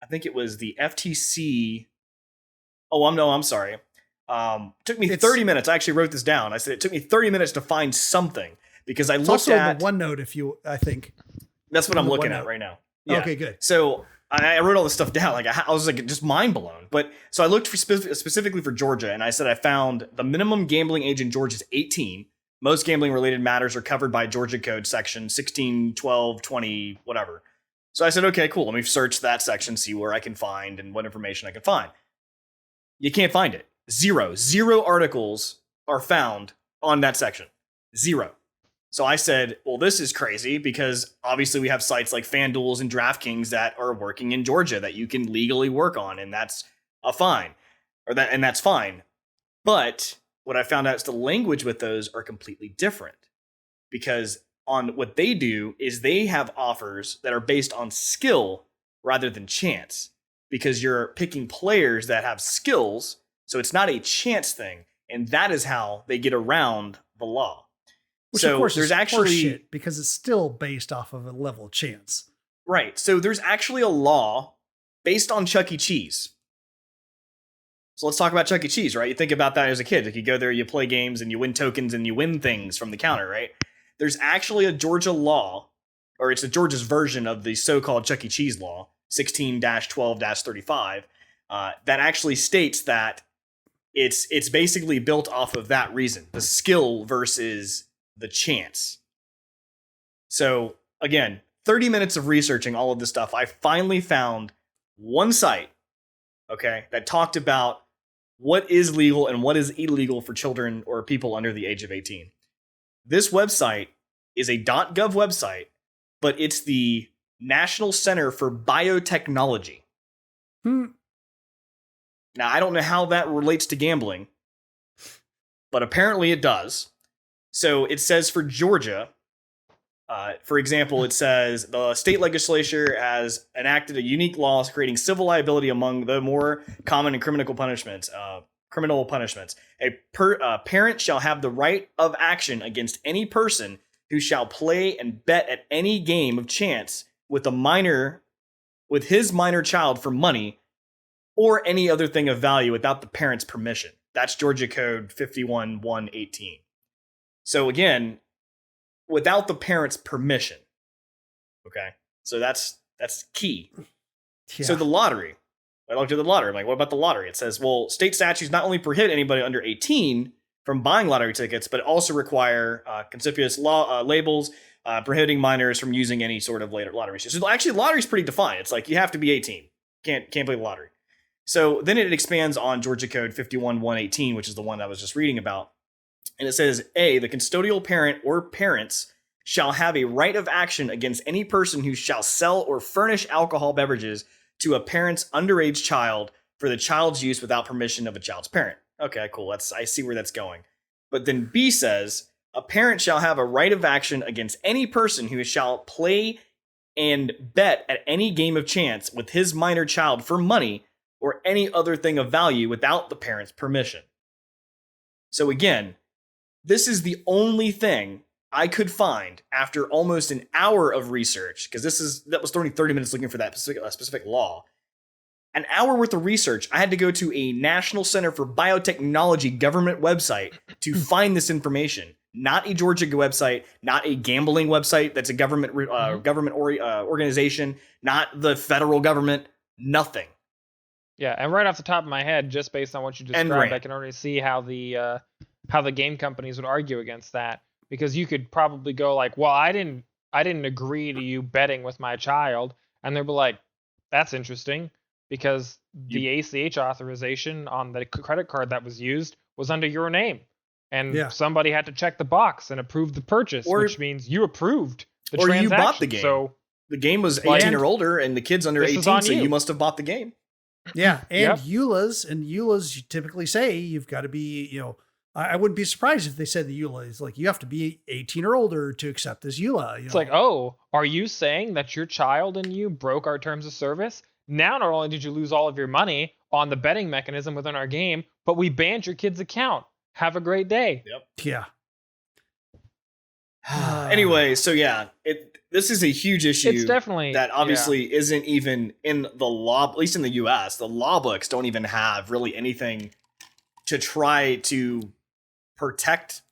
I think it was the FTC. Oh, I'm sorry. Took me 30 minutes. I actually wrote this down. I said it took me 30 minutes to find something, because I looked also at the OneNote. I think that's what I'm looking at right now. Yeah. Okay, good. So I wrote all this stuff down. Like I was like just mind blown. But so I looked for specifically for Georgia, and I said I found the minimum gambling age in Georgia is 18. Most gambling related matters are covered by Georgia Code section 16, 12, 20, whatever. So I said, okay, cool. Let me search that section, see where I can find and what information I can find. You can't find it. Zero articles are found on that section. Zero. So I said, well, this is crazy, because obviously we have sites like FanDuel's and DraftKings that are working in Georgia that you can legally work on, and that's fine. And that's fine. But what I found out is the language with those are completely different, because on what they do is they have offers that are based on skill rather than chance, because you're picking players that have skills. So it's not a chance thing. And that is how they get around the law. Which, so of course, there's is actually horseshit, because it's still based off of a level of chance. Right. So there's actually a law based on Chuck E. Cheese. So let's talk about Chuck E. Cheese, right? You think about that as a kid. Like, you go there, you play games, and you win tokens, and you win things from the counter, right? There's actually a Georgia law, or it's a Georgia's version of the so-called Chuck E. Cheese law, 16-12-35, that actually states that it's basically built off of that reason, the skill versus the chance. So again, 30 minutes of researching all of this stuff, I finally found one site, okay, that talked about what is legal and what is illegal for children or people under the age of 18. This website is a .gov website, but it's the National Center for Biotechnology. Now, I don't know how that relates to gambling, but apparently it does. So it says for Georgia, for example, it says the state legislature has enacted a unique law creating civil liability among the more common and criminal punishments. A parent shall have the right of action against any person who shall play and bet at any game of chance with his minor child for money or any other thing of value without the parent's permission. That's Georgia Code 51118. So again, without the parent's permission. Okay. So that's key. Yeah. So the lottery. I looked at the lottery. I'm like, what about the lottery? It says, well, state statutes not only prohibit anybody under 18 from buying lottery tickets, but also require conspicuous labels prohibiting minors from using any sort of lottery. So actually, lottery's pretty defined. It's like you have to be 18. Can't play the lottery. So then it expands on Georgia Code 51118, which is the one I was just reading about. And it says, A, the custodial parent or parents shall have a right of action against any person who shall sell or furnish alcohol beverages to a parent's underage child for the child's use without permission of a child's parent. Okay, cool. I see where that's going. But then B says, a parent shall have a right of action against any person who shall play and bet at any game of chance with his minor child for money or any other thing of value without the parent's permission. So again, this is the only thing I could find after almost an hour of research, because that was only 30 minutes looking for that specific law. An hour worth of research. I had to go to a National Center for Biotechnology government website to find this information. Not a Georgia website, not a gambling website that's a government organization, not the federal government, nothing. Yeah, and right off the top of my head, just based on what you described, I can already see how the how the game companies would argue against that, because you could probably go like, well, I didn't agree to you betting with my child, and they'd be like, that's interesting, because the ACH authorization on the credit card that was used was under your name, and somebody had to check the box and approve the purchase, which means you approved the transaction. You bought the game. So the game was 18 or older, and the kid's under 18, so you must have bought the game. Yeah, and EULAs, you typically say you've got to be, I wouldn't be surprised if they said the EULA is like, you have to be 18 or older to accept this EULA. It's like, oh, are you saying that your child and you broke our terms of service? Now, not only did you lose all of your money on the betting mechanism within our game, but we banned your kid's account. Have a great day. Yep. Yeah. Anyway, so this is a huge issue. It's definitely that obviously isn't even in the law, at least in the US. The law books don't even have really anything to try to protect,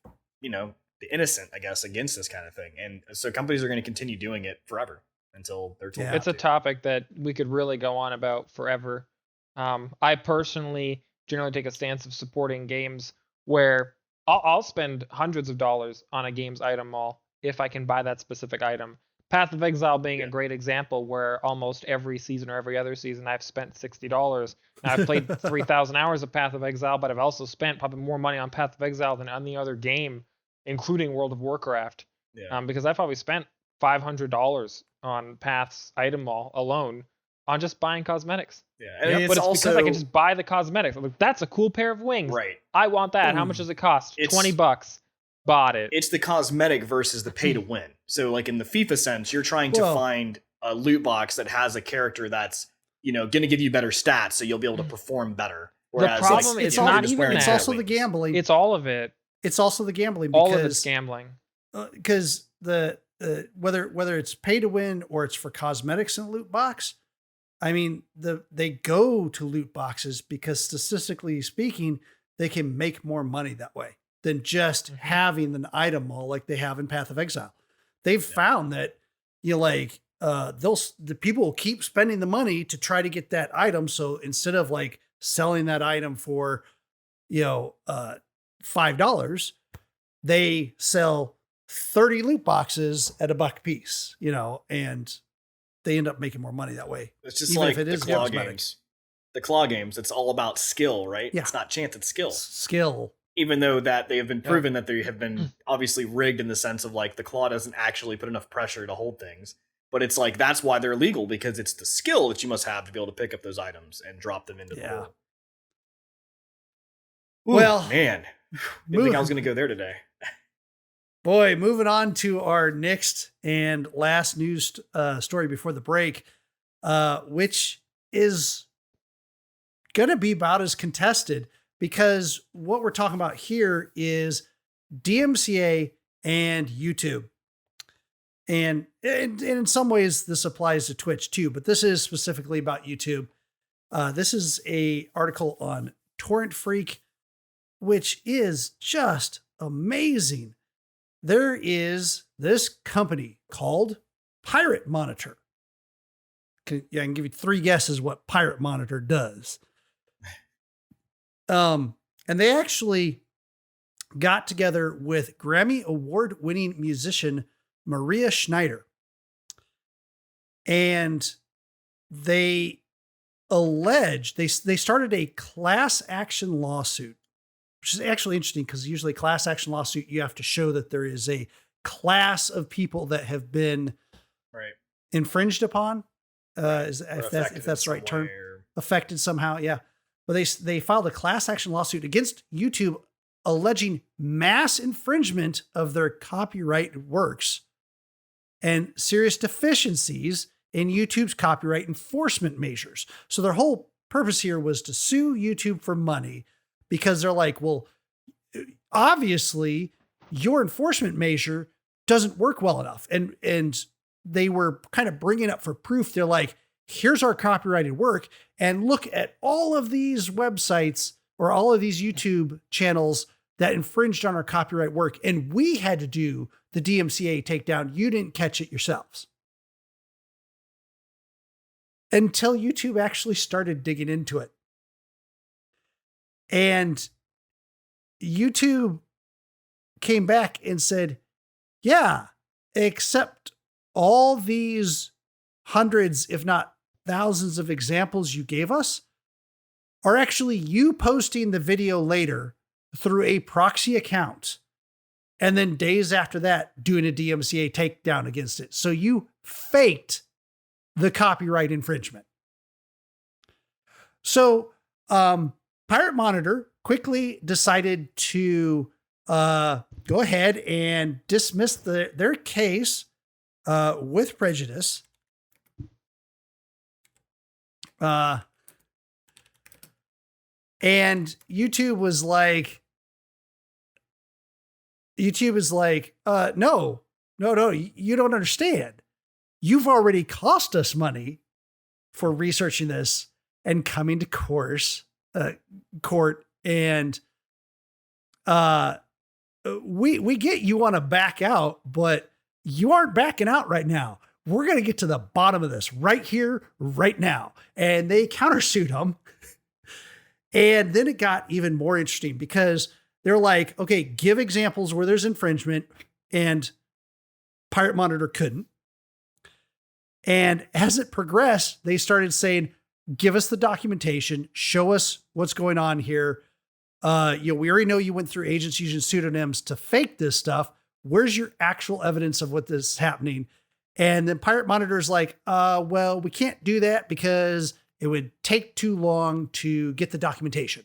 the innocent, I guess, against this kind of thing. And so companies are going to continue doing it forever until they're told. It's a topic that we could really go on about forever. I personally generally take a stance of supporting games where I'll spend hundreds of dollars on a game's item mall if I can buy that specific item. Path of Exile being a great example, where almost every season or every other season I've spent $60. Now, I've played 3,000 hours of Path of Exile, but I've also spent probably more money on Path of Exile than any other game, including World of Warcraft. Because I've probably spent $500 on Path's item mall alone on just buying cosmetics. And but it's also because I can just buy the cosmetics. I'm like, that's a cool pair of wings. Right. I want that. How much does it cost? $20. Bought it. It's the cosmetic versus the pay to win. So like in the FIFA sense, you're trying to find a loot box that has a character that's, going to give you better stats, so you'll be able to perform better. Whereas, the problem is not even that. It's also the gambling. It's all of it. It's also the gambling. Because, all of it's gambling. Because whether it's pay to win or it's for cosmetics in a loot box, I mean, they go to loot boxes because statistically speaking, they can make more money that way than just having an item mall like they have in Path of Exile. They've found that the people will keep spending the money to try to get that item. So instead of like selling that item for, $5, they sell 30 loot boxes at $1 a piece, and they end up making more money that way. It's just like the claw games. The claw games, it's all about skill, right? Yeah. It's not chance, it's skill. Skill. Even though that they have been proven that they have been obviously rigged in the sense of like the claw doesn't actually put enough pressure to hold things. But it's like, that's why they're illegal, because it's the skill that you must have to be able to pick up those items and drop them into the hole. Well, man, didn't think I was going to go there today. Boy, moving on to our next and last news story before the break, which is going to be about as contested, because what we're talking about here is DMCA and YouTube. And in some ways, this applies to Twitch too, but this is specifically about YouTube. This is an article on Torrent Freak, which is just amazing. There is this company called Pirate Monitor. I can give you 3 guesses what Pirate Monitor does. And they actually got together with Grammy Award-winning musician Maria Schneider. And they allege, they started a class action lawsuit, which is actually interesting because usually class action lawsuit, you have to show that there is a class of people that have been infringed upon. If that's the right term, affected somehow. Yeah. But they filed a class action lawsuit against YouTube alleging mass infringement of their copyright works and serious deficiencies in YouTube's copyright enforcement measures. So their whole purpose here was to sue YouTube for money, because they're like, well, obviously your enforcement measure doesn't work well enough. And they were kind of bringing up for proof. They're like, here's our copyrighted work, and look at all of these websites or all of these YouTube channels that infringed on our copyright work. And we had to do the DMCA takedown. You didn't catch it yourselves. Until YouTube actually started digging into it. And YouTube came back and said, yeah, except all these hundreds, if not thousands of examples you gave us are actually you posting the video later through a proxy account. And then days after that, doing a DMCA takedown against it. So you faked the copyright infringement. So Pirate Monitor quickly decided to go ahead and dismiss their case with prejudice. And YouTube was like, no, you don't understand. You've already cost us money for researching this and coming to court, and we get you want to back out, but you aren't backing out right now. We're going to get to the bottom of this right here, right now. And they countersued them. And then it got even more interesting because they're like, okay, give examples where there's infringement, and Pirate Monitor couldn't. And as it progressed, they started saying, give us the documentation, show us what's going on here. We already know you went through agents using pseudonyms to fake this stuff. Where's your actual evidence of what this is happening? And then Pirate Monitor's like, well, we can't do that because it would take too long to get the documentation.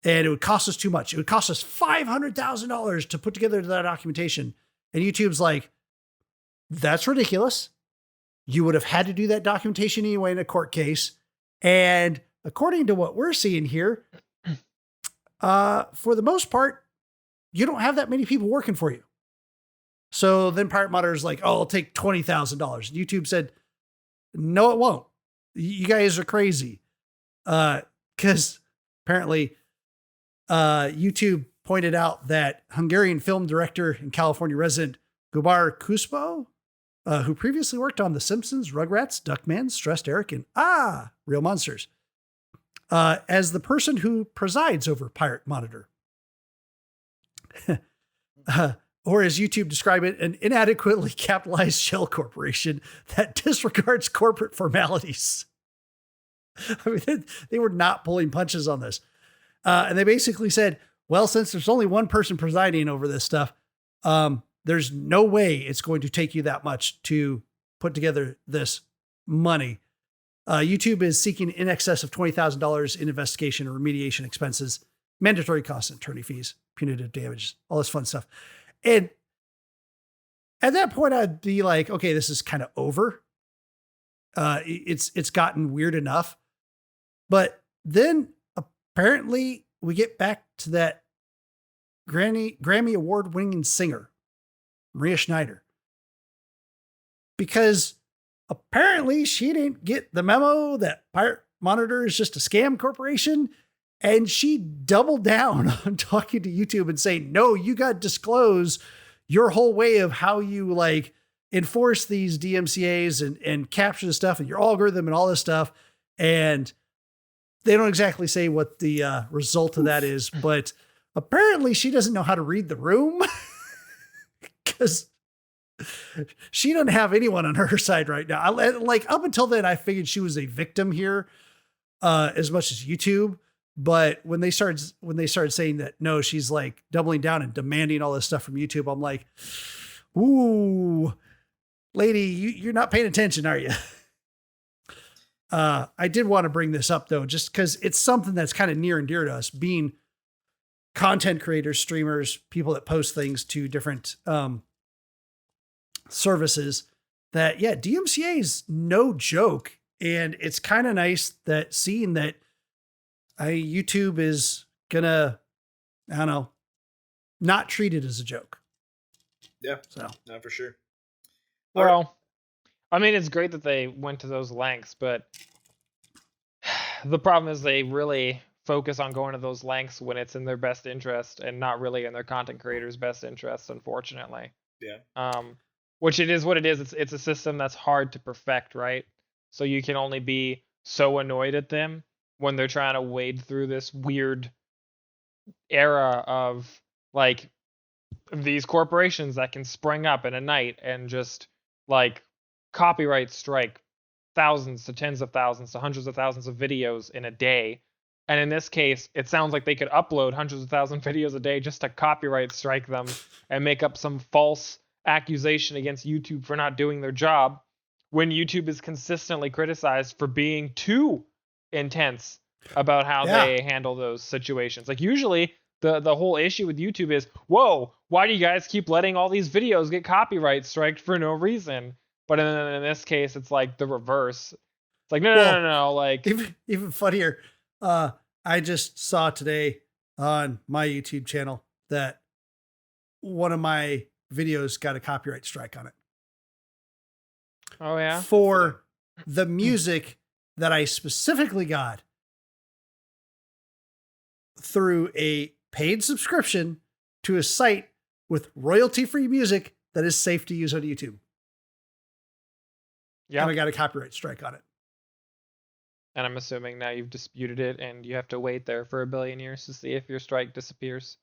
And it would cost us too much. It would cost us $500,000 to put together that documentation. And YouTube's like, that's ridiculous. You would have had to do that documentation anyway in a court case. And according to what we're seeing here, for the most part, you don't have that many people working for you. So then Pirate Monitor's like, oh, I'll take $20,000. YouTube said, no, it won't. You guys are crazy. Because apparently YouTube pointed out that Hungarian film director and California resident Gubar Kuspo, who previously worked on The Simpsons, Rugrats, Duckman, Stressed Eric, and Real Monsters, as the person who presides over Pirate Monitor. Or as YouTube described it, an inadequately capitalized shell corporation that disregards corporate formalities. I mean, they were not pulling punches on this. And they basically said, well, since there's only one person presiding over this stuff, there's no way it's going to take you that much to put together this money. YouTube is seeking in excess of $20,000 in investigation and remediation expenses, mandatory costs and attorney fees, punitive damages, all this fun stuff. And at that point, I'd be like, okay, this is kind of over. It's gotten weird enough. But then apparently we get back to that Grammy Award winning singer, Maria Schneider, because apparently she didn't get the memo that Pirate Monitor is just a scam corporation. And she doubled down on talking to YouTube and saying, no, you got to disclose your whole way of how you like enforce these DMCAs and capture the stuff and your algorithm and all this stuff. And they don't exactly say what the result of that is, but apparently she doesn't know how to read the room because she doesn't have anyone on her side right now. Like up until then, I figured she was a victim here as much as YouTube. But when they started saying that, no, she's like doubling down and demanding all this stuff from YouTube, I'm like, ooh, lady, you're not paying attention, are you? I did want to bring this up though, just because it's something that's kind of near and dear to us, being content creators, streamers, people that post things to different services. That, yeah, DMCA is no joke. And it's kind of nice that seeing that YouTube is gonna, I don't know, not treat it as a joke. Yeah, so no, for sure. Well, I mean, it's great that they went to those lengths, but the problem is they really focus on going to those lengths when it's in their best interest and not really in their content creators' best interest, unfortunately. Yeah. Which it is what it is. It's a system that's hard to perfect, right? So you can only be so annoyed at them when they're trying to wade through this weird era of like these corporations that can spring up in a night and just like copyright strike thousands to tens of thousands to hundreds of thousands of videos in a day. And in this case, it sounds like they could upload hundreds of thousands of videos a day just to copyright strike them and make up some false accusation against YouTube for not doing their job, when YouTube is consistently criticized for being too intense about how they handle those situations. Like usually the whole issue with YouTube is, whoa, why do you guys keep letting all these videos get copyright striked for no reason? But in this case, it's like the reverse. It's like, no. Like even funnier. I just saw today on my YouTube channel that one of my videos got a copyright strike on it. Oh yeah. For the music that I specifically got through a paid subscription to a site with royalty-free music that is safe to use on YouTube. Yeah. And I got a copyright strike on it. And I'm assuming now you've disputed it and you have to wait there for 1 billion years to see if your strike disappears.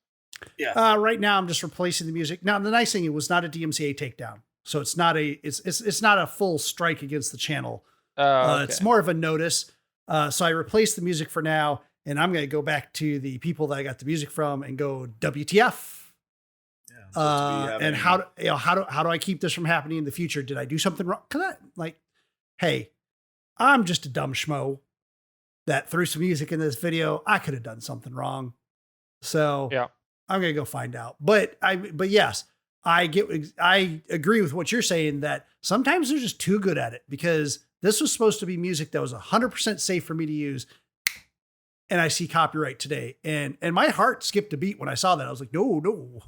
Yeah. Right now I'm just replacing the music. Now the nice thing, it was not a DMCA takedown. So it's not a full strike against the channel. Okay. It's more of a notice. So I replaced the music for now, and I'm going to go back to the people that I got the music from and go WTF. And how do I keep this from happening in the future? Did I do something wrong? Hey, I'm just a dumb schmo that threw some music in this video. I could have done something wrong. So yeah, I'm going to go find out. But yes, I agree with what you're saying, that sometimes they're just too good at it, because this was supposed to be music that was 100% safe for me to use. And I see copyright today, and my heart skipped a beat when I saw that. I was like, no,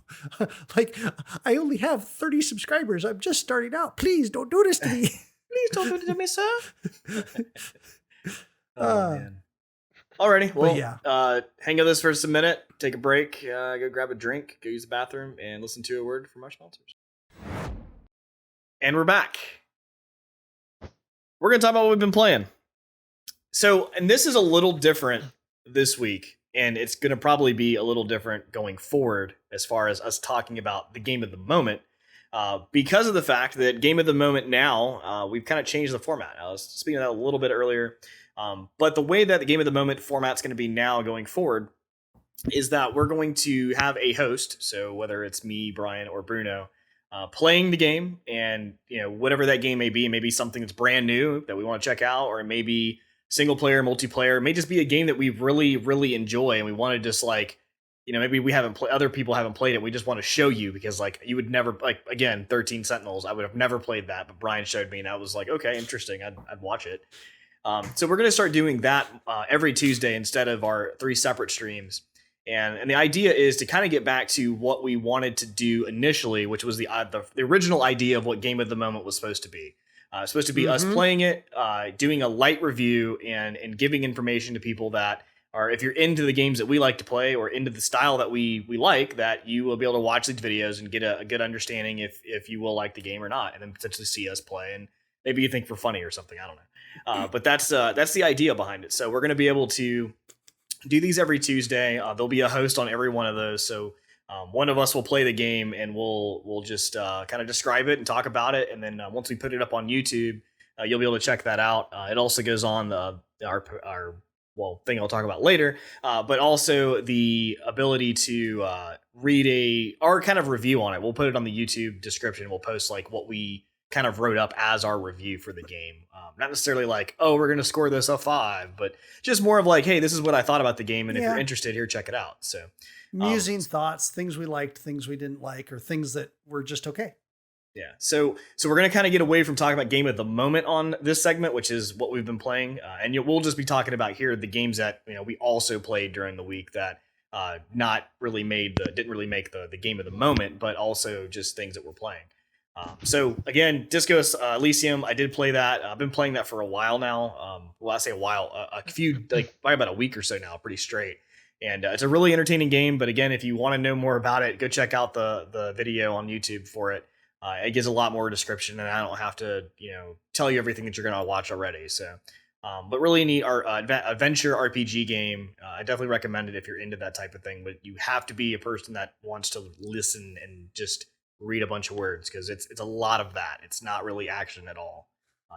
like I only have 30 subscribers. I'm just starting out. Please don't do this to me. Please don't do it to me, sir. Oh man. Alrighty, well, hang on this for just a minute. Take a break. Go grab a drink. Go use the bathroom, and listen to a word from our sponsors. And we're back. We're gonna talk about what we've been playing. So, and this is a little different this week, and it's going to probably be a little different going forward as far as us talking about the game of the moment, because of the fact that game of the moment now, we've kind of changed the format. I was speaking of that a little bit earlier, but the way that the game of the moment format's going to be now going forward is that we're going to have a host, so whether it's me, Brian, or Bruno, playing the game, and whatever that game may be, maybe something that's brand new that we want to check out, or maybe single player, multiplayer. It may just be a game that we really, really enjoy, and we want to just maybe we haven't other people haven't played it. We just want to show you, because you would never, again, 13 Sentinels. I would have never played that, but Brian showed me, and I was like, okay, interesting. I'd watch it. So we're going to start doing that every Tuesday instead of our 3 separate streams. And the idea is to kind of get back to what we wanted to do initially, which was the original idea of what Game of the Moment was supposed to be. It's supposed to be us playing it, doing a light review, and giving information to people that are, if you're into the games that we like to play, or into the style that we like, that you will be able to watch these videos and get a good understanding if you will like the game or not, and then potentially see us play, and maybe you think we're funny or something. I don't know. But that's the idea behind it. So we're going to be able to do these every Tuesday. There'll be a host on every one of those. So one of us will play the game, and we'll just kind of describe it and talk about it. And then once we put it up on YouTube, you'll be able to check that out. It also goes on our thing I'll talk about later, but also the ability to read our kind of review on it. We'll put it on the YouTube description. We'll post what we kind of wrote up as our review for the game. Not necessarily we're going to score this a 5, but just more of hey, this is what I thought about the game. And if you're interested here, check it out. So musings, thoughts, things we liked, things we didn't like, or things that were just okay. Yeah. So we're going to kind of get away from talking about game of the moment on this segment, which is what we've been playing. And we'll just be talking about here the games that, we also played during the week that didn't really make the game of the moment, but also just things that we're playing. So again, Disco Elysium, I did play that. I've been playing that for a while now. I say a while, a few, probably about a week or so now, pretty straight. And it's a really entertaining game. But again, if you want to know more about it, go check out the video on YouTube for it. It gives a lot more description, and I don't have to, tell you everything that you're going to watch already. So But really neat adventure RPG game. I definitely recommend it if you're into that type of thing. But you have to be a person that wants to listen and just read a bunch of words, because it's a lot of that. It's not really action at all.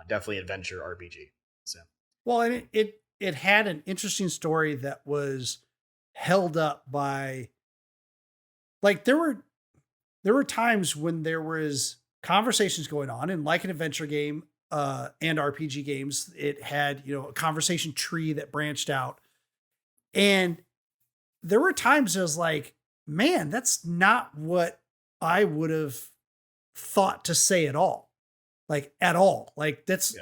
Definitely adventure RPG. So Well, and it had an interesting story that was held up by, like, there were times when there was conversations going on, and like an adventure game and RPG games, it had, a conversation tree that branched out. And there were times I was like, man, that's not what I would have thought to say at all. Like, at all. Like, that's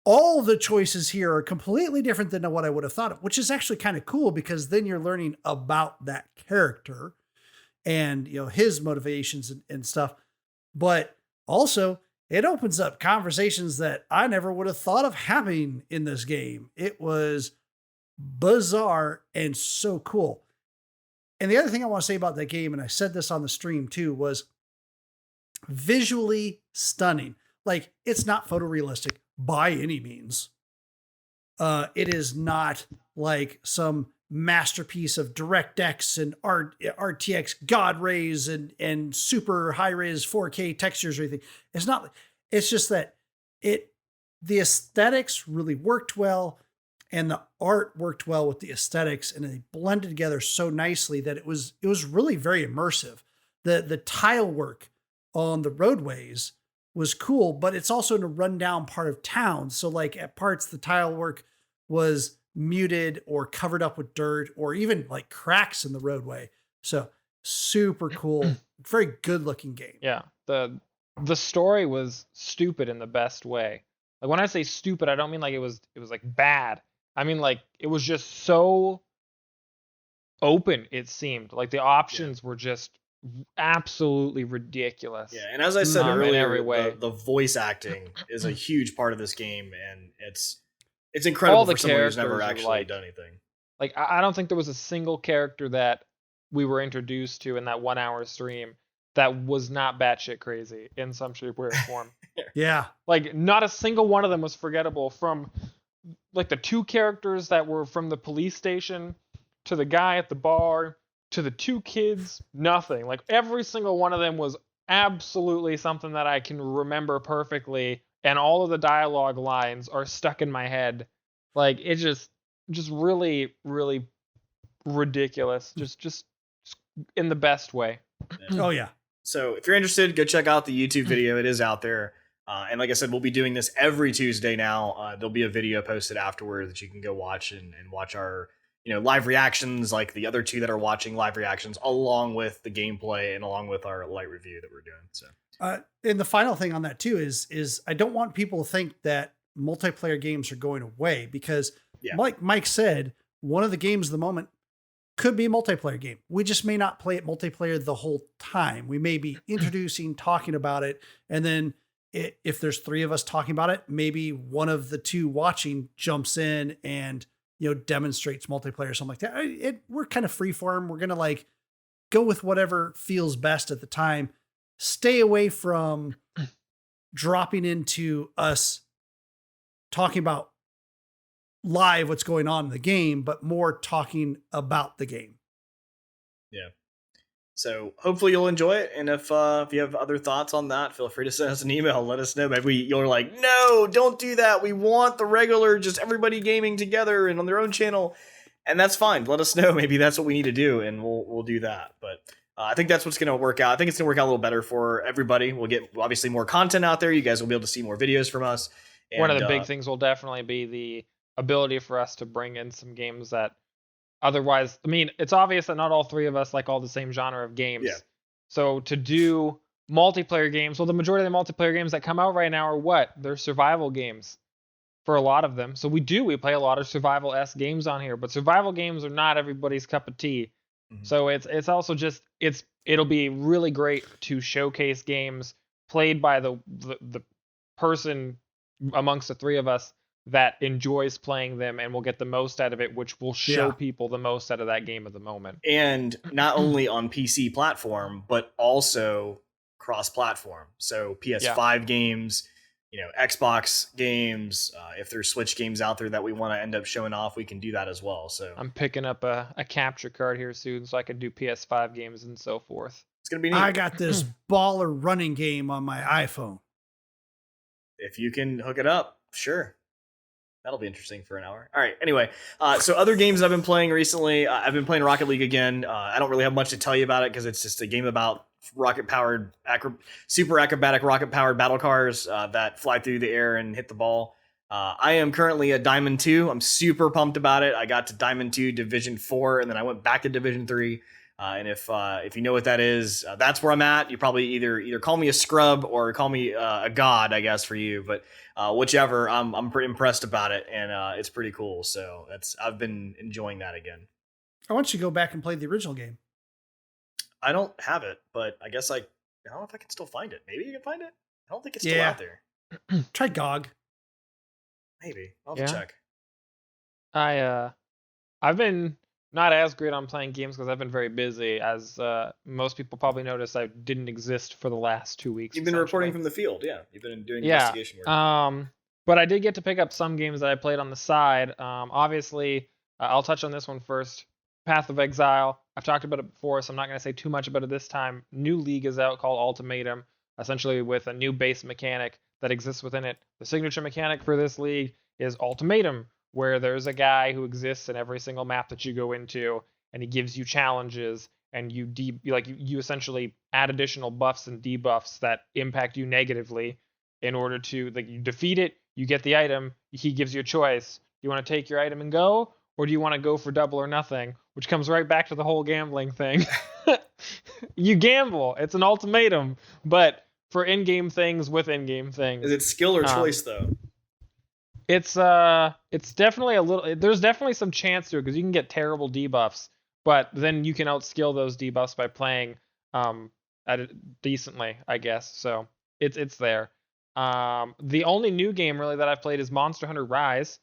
all the choices here are completely different than what I would have thought of, which is actually kind of cool, because then you're learning about that character and, his motivations and stuff. But also, it opens up conversations that I never would have thought of having in this game. It was bizarre and so cool. And the other thing I want to say about that game, and I said this on the stream too, was visually stunning. Like, it's not photorealistic by any means. It is not like some masterpiece of DirectX and RTX God rays and super high res 4K textures or anything. It's not. It's just that the aesthetics really worked well, and the art worked well with the aesthetics, and they blended together so nicely that it was really very immersive. The tile work on the roadways was cool, but it's also in a rundown part of town. So, like, at parts, the tile work was muted or covered up with dirt, or even like cracks in the roadway. So super cool, very good looking game. Yeah. The story was stupid in the best way. Like, when I say stupid, I don't mean like it was like bad. I mean, like, it was just so open, it seemed. Like, the options were just absolutely ridiculous. Yeah, and as I said earlier, in every way. The voice acting is a huge part of this game, and it's incredible for someone who's never actually done anything. Like, I don't think there was a single character that we were introduced to in that 1 hour stream that was not batshit crazy in some shape, way, or form. Yeah. Like, not a single one of them was forgettable, from like the two characters that were from the police station to the guy at the bar to the two kids. Nothing. Like, every single one of them was absolutely something that I can remember perfectly, and all of the dialogue lines are stuck in my head. Like, it just really, really ridiculous. Just in the best way. Yeah. Oh yeah. So if you're interested, go check out the YouTube video. It is out there. And like I said, we'll be doing this every Tuesday now. There'll be a video posted afterward that you can go watch and watch our live reactions, like the other two that are watching live reactions, along with the gameplay and along with our light review that we're doing. So and the final thing on that too is I don't want people to think that multiplayer games are going away, because like Mike said, one of the games of the moment could be a multiplayer game. We just may not play it multiplayer the whole time. We may be introducing, talking about it, and then if there's three of us talking about it, maybe one of the two watching jumps in and demonstrates multiplayer or something like that. We're kind of freeform. We're gonna like go with whatever feels best at the time. Stay away from dropping into us talking about live what's going on in the game, but more talking about the game. Yeah. So hopefully you'll enjoy it. And if you have other thoughts on that, feel free to send us an email. Let us know. Maybe you're like, no, don't do that. We want the regular, just everybody gaming together and on their own channel. And that's fine. Let us know. Maybe that's what we need to do, and we'll do that. But I think that's what's going to work out. I think it's going to work out a little better for everybody. We'll get obviously more content out there. You guys will be able to see more videos from us. And one of the big things will definitely be the ability for us to bring in some games that otherwise, I mean, it's obvious that not all three of us like all the same genre of games. Yeah. So to do multiplayer games, well, the majority of the multiplayer games that come out right now are what? They're survival games for a lot of them. So we play a lot of survival-esque games on here, but survival games are not everybody's cup of tea. Mm-hmm. So it's also just, it'll be really great to showcase games played by the person amongst the three of us that enjoys playing them and will get the most out of it, which will show people the most out of that game at the moment. And not only on PC platform, but also cross-platform. So PS5 games, Xbox games. If there's Switch games out there that we want to end up showing off, we can do that as well. So I'm picking up a capture card here soon so I can do PS5 games and so forth. It's gonna be neat. I got this baller running game on my iPhone. If you can hook it up, sure. That'll be interesting for an hour. All right. Anyway, so other games I've been playing recently, I've been playing Rocket League again. I don't really have much to tell you about it because it's just a game about super acrobatic rocket-powered battle cars that fly through the air and hit the ball. I am currently at Diamond 2. I'm super pumped about it. I got to Diamond 2 Division 4, and then I went back to Division 3. And if you know what that is, that's where I'm at. You probably either call me a scrub or call me a god, I guess, for you. But whichever, I'm pretty impressed about it, and it's pretty cool. So I've been enjoying that again. I want you to go back and play the original game. I don't have it, but I guess I don't know if I can still find it. Maybe you can find it. I don't think it's still out there. Try GOG. Maybe I'll have to check. I've been not as great on playing games because I've been very busy. As most people probably noticed, I didn't exist for the last 2 weeks. You've been reporting from the field, yeah. You've been doing investigation work. But I did get to pick up some games that I played on the side. Obviously, I'll touch on this one first. Path of Exile. I've talked about it before, so I'm not going to say too much about it this time. New league is out called Ultimatum, essentially with a new base mechanic that exists within it. The signature mechanic for this league is Ultimatum, where there's a guy who exists in every single map that you go into, and he gives you challenges, and you essentially add additional buffs and debuffs that impact you negatively. In order to you defeat it, you get the item. He gives you a choice. Do you want to take your item and go, or do you want to go for double or nothing? Which comes right back to the whole gambling thing. You gamble. It's an ultimatum, but for in-game things with in-game things. Is it skill or choice though? It's definitely a little. There's definitely some chance to it because you can get terrible debuffs, but then you can outskill those debuffs by playing at it decently, I guess. So it's there. The only new game really that I've played is Monster Hunter Rise,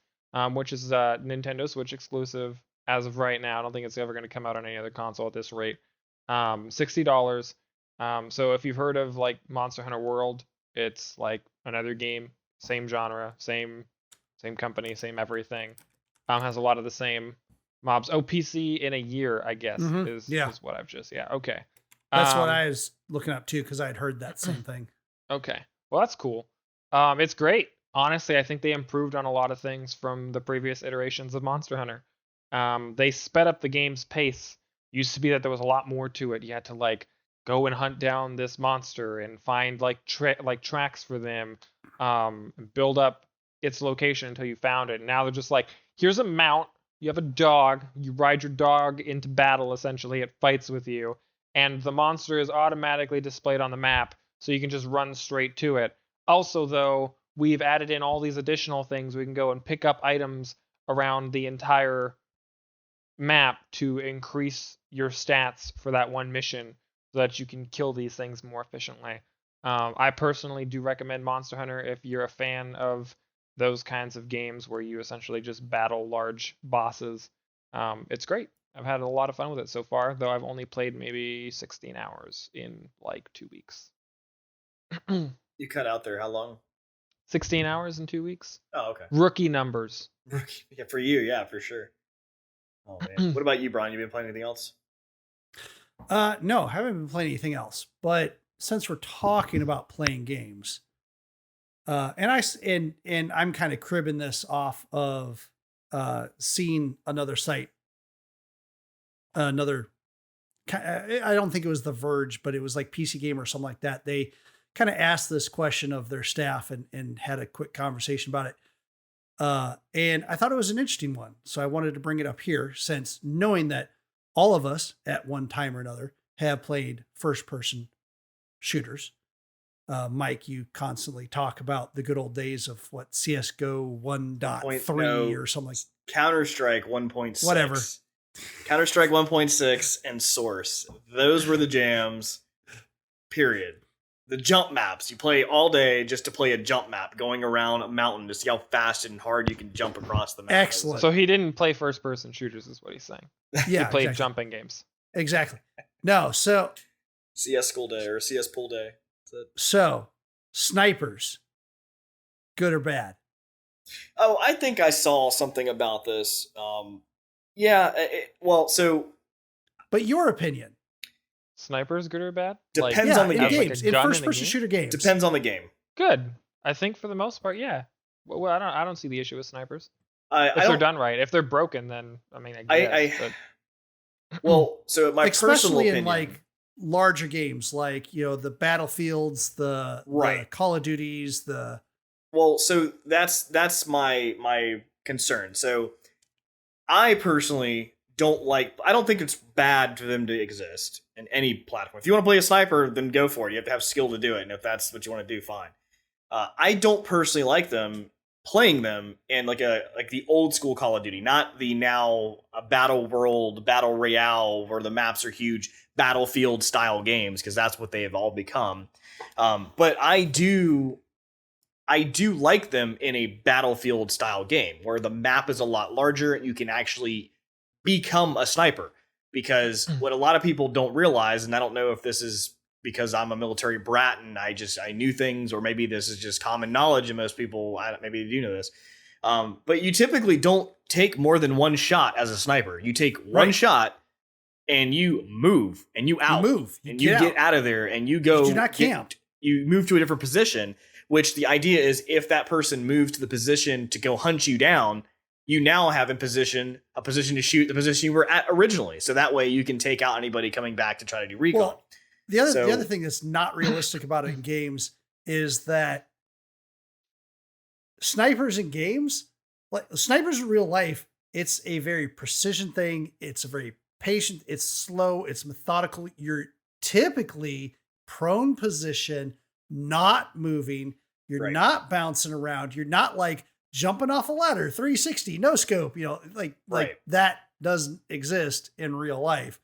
which is a Nintendo Switch exclusive as of right now. I don't think it's ever going to come out on any other console at this rate. $60. So if you've heard of like Monster Hunter World, it's like another game, same genre, same company, same everything. Has a lot of the same mobs. Oh, PC in a year, I guess, is what I've just, okay. That's what I was looking up too, because I had heard that same thing. Okay. Well, that's cool. It's great. Honestly, I think they improved on a lot of things from the previous iterations of Monster Hunter. They sped up the game's pace. Used to be that there was a lot more to it. You had to like go and hunt down this monster and find like tracks for them, build up its location until you found it. And now they're just like, here's a mount. You have a dog. You ride your dog into battle. Essentially, it fights with you, and the monster is automatically displayed on the map, so you can just run straight to it. Also, though, we've added in all these additional things. We can go and pick up items around the entire map to increase your stats for that one mission so that you can kill these things more efficiently. I personally do recommend Monster Hunter if you're a fan of those kinds of games where you essentially just battle large bosses. It's great. I've had a lot of fun with it so far, though I've only played maybe 16 hours in like 2 weeks. You cut out there. How long? 16 hours in 2 weeks. Oh, okay. Rookie numbers. Yeah, for you, yeah, for sure. Oh man. What about you, Brian? You been playing anything else? No, I haven't been playing anything else. But since we're talking about playing games, and I'm kind of cribbing this off of seeing another site, I don't think it was The Verge, but it was like PC Gamer or something like that. They kind of asked this question of their staff and had a quick conversation about it. And I thought it was an interesting one. So I wanted to bring it up here, since knowing that all of us at one time or another have played first person shooters. Mike, you constantly talk about the good old days of what, CSGO 1.3 or something like Counter-Strike 1.6. Whatever. Counter-Strike 1.6 and Source. Those were the jams. Period. The jump maps. You play all day just to play a jump map, going around a mountain to see how fast and hard you can jump across the map. Excellent. So he didn't play first person shooters, is what he's saying. Yeah, he played exactly. jumping games. Exactly. No, so CS school day or CS pool day. So snipers. good or bad? Oh, I think I saw something about this. Yeah. Well, so But your opinion. Snipers, good or bad? Depends Yeah, on the in game. games, in gun in a first-person game? shooter games. Depends on the game. Good. I think for the most part, yeah. Well, I don't see the issue with snipers. I If they're don't. done right. If they're broken, then I mean, I guess. But Well, so my personal Especially opinion, in like larger games, like the Battlefields, the Call of Duties, the. Well, so that's my concern. So I personally don't like. I don't think it's bad for them to exist in any platform. If you want to play a sniper, then go for it. You have to have skill to do it, and if that's what you want to do, fine. I don't personally like them playing them in like the old school Call of Duty, not the now battle royale where the maps are huge Battlefield style games, because that's what they have all become. But I do like them in a Battlefield style game where the map is a lot larger and you can actually become a sniper. Because what a lot of people don't realize, and I don't know if this is because I'm a military brat and I knew things, or maybe this is just common knowledge and most people, maybe they do know this. But you typically don't take more than one shot as a sniper. You take one shot and you move and you out. You get out of there and you go. You do not camp. You move to a different position, which the idea is if that person moves to the position to go hunt you down, you now have a position to shoot the position you were at originally. So that way you can take out anybody coming back to try to do recon. Well, the other thing that's not realistic about it in games is that snipers in games, like snipers in real life, it's a very precision thing. It's a very patient, it's slow, it's methodical. You're typically prone position, not moving. You're not bouncing around. You're not like jumping off a ladder, 360, no scope, like that doesn't exist in real life.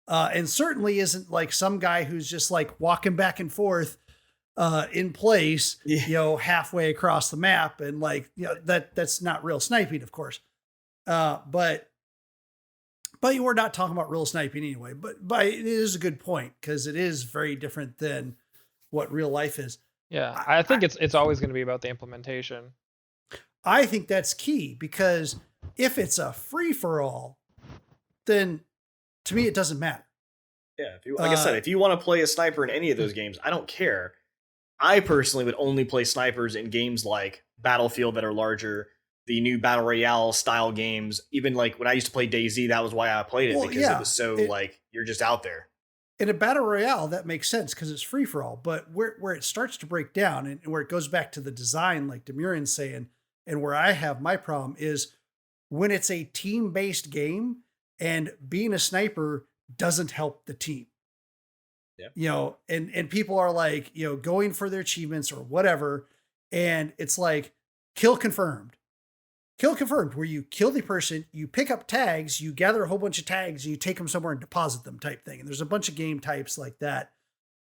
And certainly isn't like some guy who's just like walking back and forth in place, halfway across the map. And like, that's not real sniping, of course. But we're not talking about real sniping anyway, but it is a good point because it is very different than what real life is. Yeah. I think it's always going to be about the implementation. I think that's key because if it's a free for all, then to me, it doesn't matter. Yeah. Like I said, if you want to play a sniper in any of those games, I don't care. I personally would only play snipers in games like Battlefield that are larger, the new Battle Royale style games. Even like when I used to play DayZ, that was why I played it, because it was so like you're just out there. In a Battle Royale, that makes sense because it's free for all. But where it starts to break down and where it goes back to the design, like Demurian's saying, and where I have my problem is when it's a team-based game and being a sniper doesn't help the team. Yeah. And people are like, going for their achievements or whatever. And it's like kill confirmed, where you kill the person, you pick up tags, you gather a whole bunch of tags and you take them somewhere and deposit them type thing. And there's a bunch of game types like that,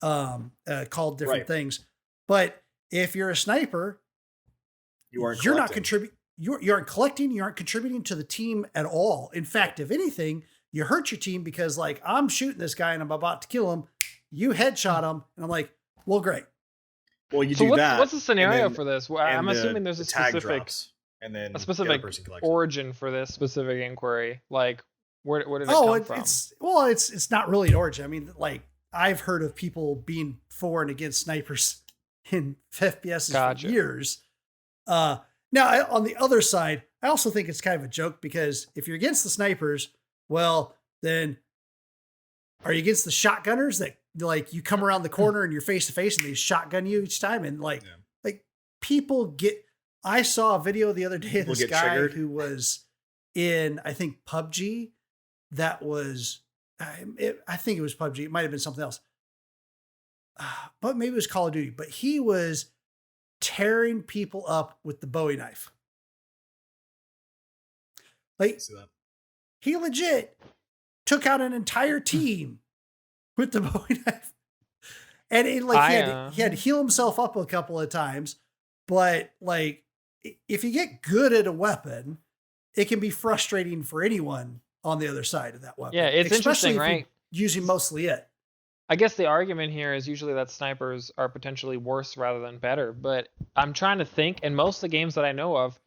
called different things. But if you're a sniper, you're not contributing. You aren't collecting. You aren't contributing to the team at all. In fact, if anything, you hurt your team because like I'm shooting this guy and I'm about to kill him. You headshot him, and I'm like, well, great. Well, you do that. What's the scenario for this? Well, I'm assuming there's a specific and then a specific origin for this specific inquiry. Like, where did it come from? It's not really an origin. I mean, like I've heard of people being for and against snipers in FPS for years. Now, on the other side, I also think it's kind of a joke because if you're against the snipers, well, then are you against the shotgunners that like you come around the corner and you're face to face and they shotgun you each time? And like people get, I saw a video the other day of this guy triggered. Who was in, I think PUBG. That was, I think it was PUBG. It might've been something else, but maybe it was Call of Duty, but he was tearing people up with the Bowie knife. Like he legit took out an entire team with the Bowie knife. And he had to heal himself up a couple of times. But like, if you get good at a weapon, it can be frustrating for anyone on the other side of that weapon. Yeah, it's interesting, right? Using mostly it. I guess the argument here is usually that snipers are potentially worse rather than better, but I'm trying to think, and most of the games that I know of,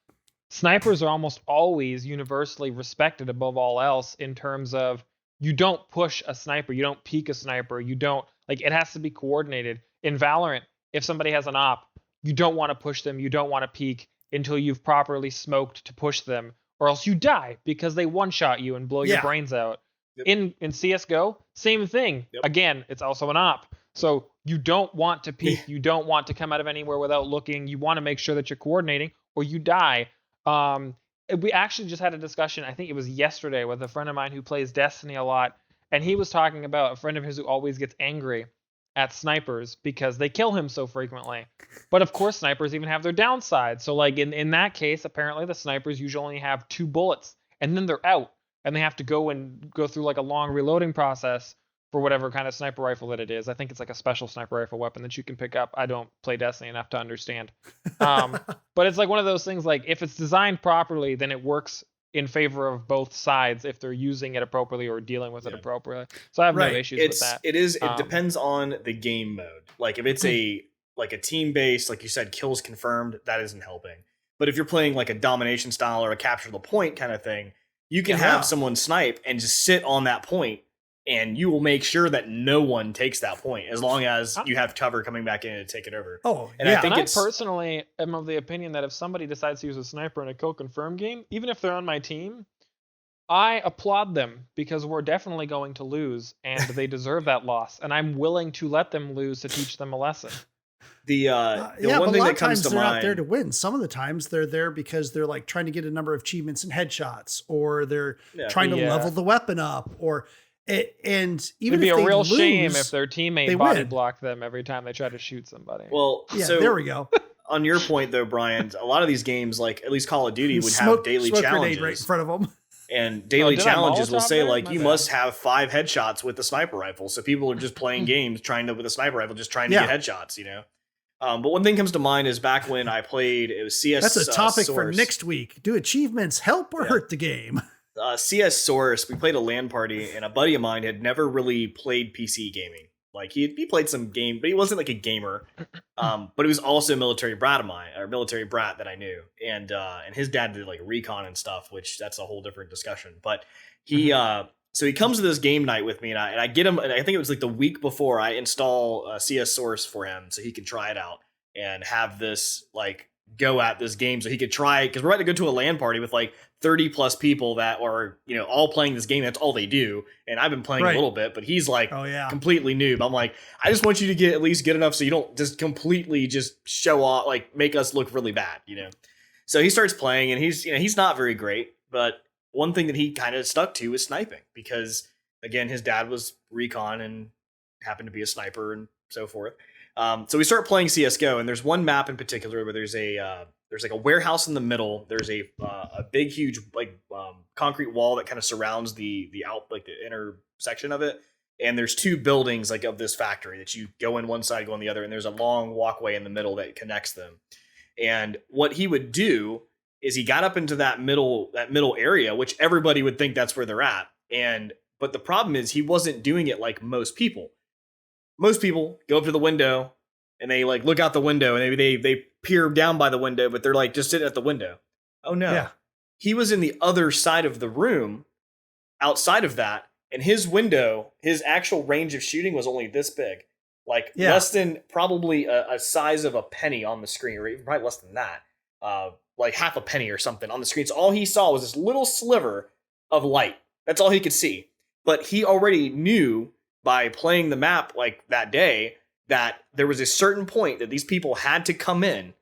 snipers are almost always universally respected above all else in terms of you don't push a sniper, you don't peek a sniper, you don't, like, it has to be coordinated. In Valorant, if somebody has an op, you don't want to push them, you don't want to peek until you've properly smoked to push them, or else you die because they one-shot you and blow your brains out. Yep. In CSGO, same thing. Yep. Again, it's also an op. So you don't want to peek, you don't want to come out of anywhere without looking, you want to make sure that you're coordinating or you die. We actually just had a discussion, I think it was yesterday, with a friend of mine who plays Destiny a lot, and he was talking about a friend of his who always gets angry at snipers because they kill him so frequently. But of course, snipers even have their downside. So like in that case, apparently the snipers usually only have 2 bullets and then they're out and they have to go through like a long reloading process for whatever kind of sniper rifle that it is. I think it's like a special sniper rifle weapon that you can pick up. I don't play Destiny enough to understand. But it's like one of those things, like if it's designed properly, then it works in favor of both sides if they're using it appropriately or dealing with it appropriately. So I have no issues with that. It depends on the game mode. Like if it's a team based, like you said, kills confirmed, that isn't helping. But if you're playing like a domination style or a capture the point kind of thing, you can have someone snipe and just sit on that point, and you will make sure that no one takes that point as long as you have cover coming back in to take it over. I personally am of the opinion that if somebody decides to use a sniper in a kill confirm game, even if they're on my team, I applaud them because we're definitely going to lose and they deserve that loss. And I'm willing to let them lose to teach them a lesson. The one thing that comes to mind, they're not there to win. Some of the times they're there because they're like trying to get a number of achievements and headshots, or they're trying to level the weapon up, or and even it'd be if a real lose, shame if their teammate body blocked them every time they try to shoot somebody. Well, so there we go. On your point though, Brian, a lot of these games, like at least Call of Duty, would have daily challenges right in front of them. And daily challenges will say like you must have 5 headshots with the sniper rifle. So people are just playing games with a sniper rifle, just trying to get headshots, you know. But one thing comes to mind is back when I played, it was CS. That's a topic Source. for next week. Do achievements help or hurt the game? CS Source, we played a LAN party, and a buddy of mine had never really played PC gaming. Like he played some game, but he wasn't like a gamer. But he was also a military brat that I knew, and his dad did like recon and stuff, which that's a whole different discussion. But he so he comes to this game night with me, and I get him. And I think it was like the week before I install CS Source for him so he can try it out and have this like go at this game so he could try, because we're about to go to a LAN party with like 30 plus people that are, you know, all playing this game. That's all they do. And I've been playing a little bit, but he's like completely noob. I'm like, I just want you to at least get enough so you don't just completely just show off, like make us look really bad, you know? So he starts playing, and he's not very great, but one thing that he kind of stuck to is sniping, because again, his dad was recon and happened to be a sniper and so forth. So we start playing CSGO, and there's one map in particular where there's like a warehouse in the middle. There's a big, huge concrete wall that kind of surrounds the inner section of it. And there's 2 buildings like of this factory that you go in one side, go on the other, and there's a long walkway in the middle that connects them. And what he would do is he got up into that middle area, which everybody would think that's where they're at. But the problem is he wasn't doing it like most people. Most people go up to the window and they like look out the window, and maybe they peer down by the window, but they're like just sitting at the window. Oh no. Yeah. He was in the other side of the room outside of that, and his window, his actual range of shooting was only this big. Like less than probably a size of a penny on the screen, or even probably less than that. Like half a penny or something on the screen. So all he saw was this little sliver of light. That's all he could see. But he already knew by playing the map like that day that there was a certain point that these people had to come in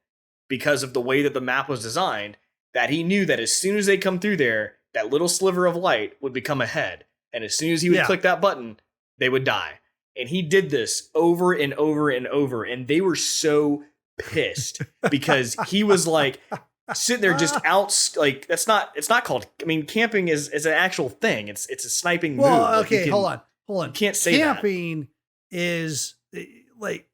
because of the way that the map was designed, that he knew that as soon as they come through there, that little sliver of light would become a head. And as soon as he would click that button, they would die. And he did this over and over and over. And they were so pissed because he was like sitting there just out. Like it's not called, I mean, camping is an actual thing. It's a sniping move. Well, okay, hold on. You can't say camping is like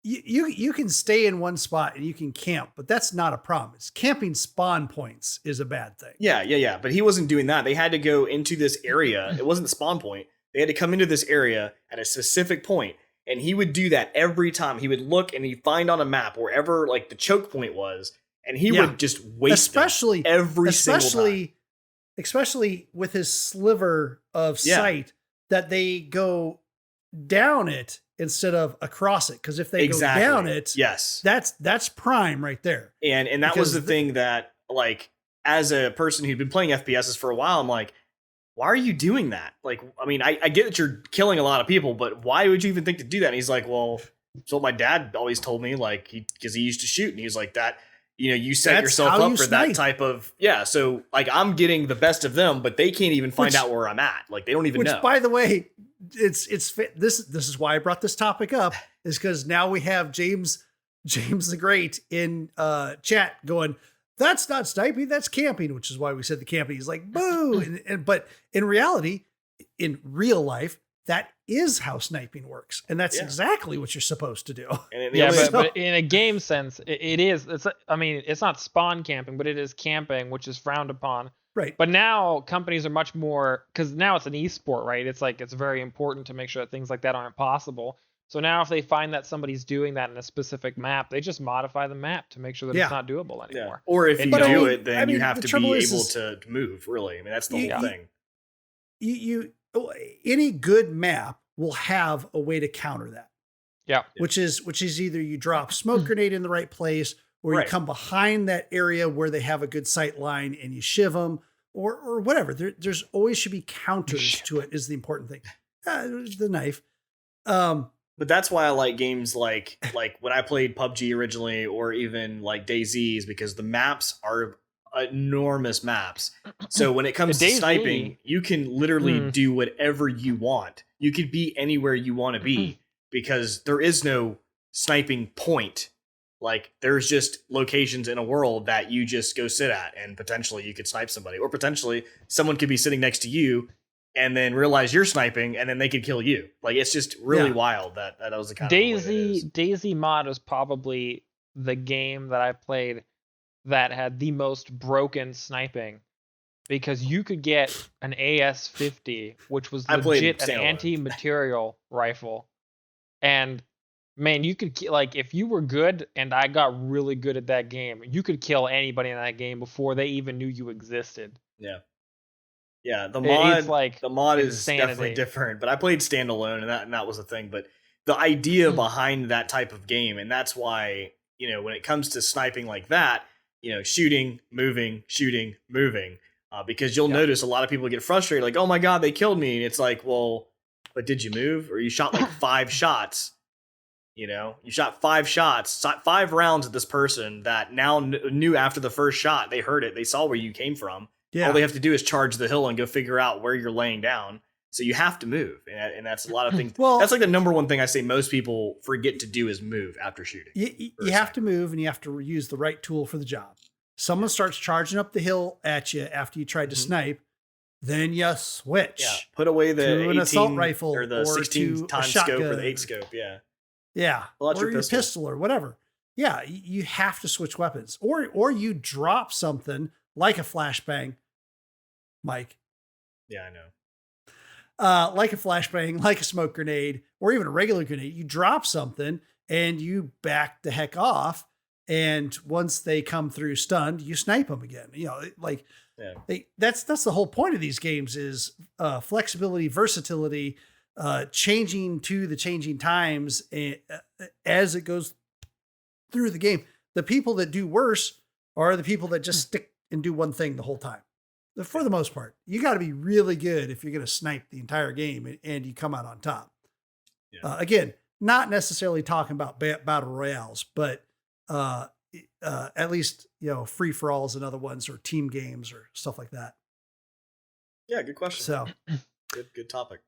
you can stay in one spot and you can camp, but that's not a problem. It's camping spawn points is a bad thing. Yeah. But he wasn't doing that. They had to go into this area. It wasn't the spawn point. They had to come into this area at a specific point, and he would do that every time. He would look and he'd find on a map wherever like the choke point was, and he would just waste especially every single time. Especially with his sliver of sight that they go down it instead of across it. Because if they go down it, that's prime right there. And that was the thing that, like, as a person who'd been playing FPSs for a while, I'm like, why are you doing that? Like, I mean, I get that you're killing a lot of people, but why would you even think to do that? And he's like, well, that's what my dad always told me, like, because he used to shoot, and he's like, that, you know, you set yourself up for that type of, so like I'm getting the best of them, but they can't even find out where I'm at. Like, they don't even know. By the way, this is why I brought this topic up, is because now we have James the Great in chat going, that's not sniping, that's camping, which is why we said the camping. He's like, boo. But in reality, in real life, that is how sniping works. And that's exactly what you're supposed to do. But in a game sense, it is. It's not spawn camping, but it is camping, which is frowned upon. Right. But now companies are much more, because now it's an esport, right? It's like, it's very important to make sure that things like that aren't possible. So now if they find that somebody's doing that in a specific map, they just modify the map to make sure that it's not doable anymore. Or if you do it, then you have to be able to move, really. I mean, that's the whole thing. Any good map will have a way to counter that. Yeah. Which is either you drop smoke grenade in the right place, or you come behind that area where they have a good sight line and you shiv them, or whatever. There's always should be counters to it is the important thing. The knife. But that's why I like games like when I played PUBG originally, or even like DayZ, because the maps are enormous maps. So when it comes to sniping, you can literally do whatever you want. You could be anywhere you want to be, because there is no sniping point. Like, there's just locations in a world that you just go sit at, and potentially you could snipe somebody, or potentially someone could be sitting next to you and then realize you're sniping, and then they could kill you. Like, it's just really wild that was the kind of DayZ mod was probably the game that I played that had the most broken sniping, because you could get an AS-50, which was legit an anti-material rifle, and man, you could, like, if you were good, and I got really good at that game, you could kill anybody in that game before they even knew you existed. Yeah, the mod is insanity. definitely different, but I played standalone, and that was the thing. But the idea behind that type of game, and that's why, you know, when it comes to sniping like that, you know, shooting, moving, because you'll notice a lot of people get frustrated, like, oh my god, they killed me, and it's like, well, but did you move? Or you shot like 5 shots. You know, you shot 5 shots, 5 rounds at this person that now knew after the first shot, they heard it, they saw where you came from. Yeah. All they have to do is charge the hill and go figure out where you're laying down. So you have to move. And that's a lot of things. Well, that's like the number one thing I say most people forget to do is move after shooting. You have to move, and you have to use the right tool for the job. Someone starts charging up the hill at you after you tried to snipe, then you switch. Yeah, put away the 18, an assault rifle or the 16 time scope or the 8 scope. Yeah. Or your pistol or whatever. Yeah, you have to switch weapons. Or you drop something like a flashbang, Mike. Yeah, I know. Like a flashbang, like a smoke grenade, or even a regular grenade. You drop something and you back the heck off. And once they come through stunned, you snipe them again. You know, like that's the whole point of these games is flexibility, versatility, changing to the changing times as it goes through the game. The people that do worse are the people that just stick and do one thing the whole time. For the most part, you got to be really good if you're going to snipe the entire game and you come out on top. Yeah. Again, not necessarily talking about battle royales, but at least, you know, free for alls and other ones, or team games or stuff like that. Yeah, good question. So good topic.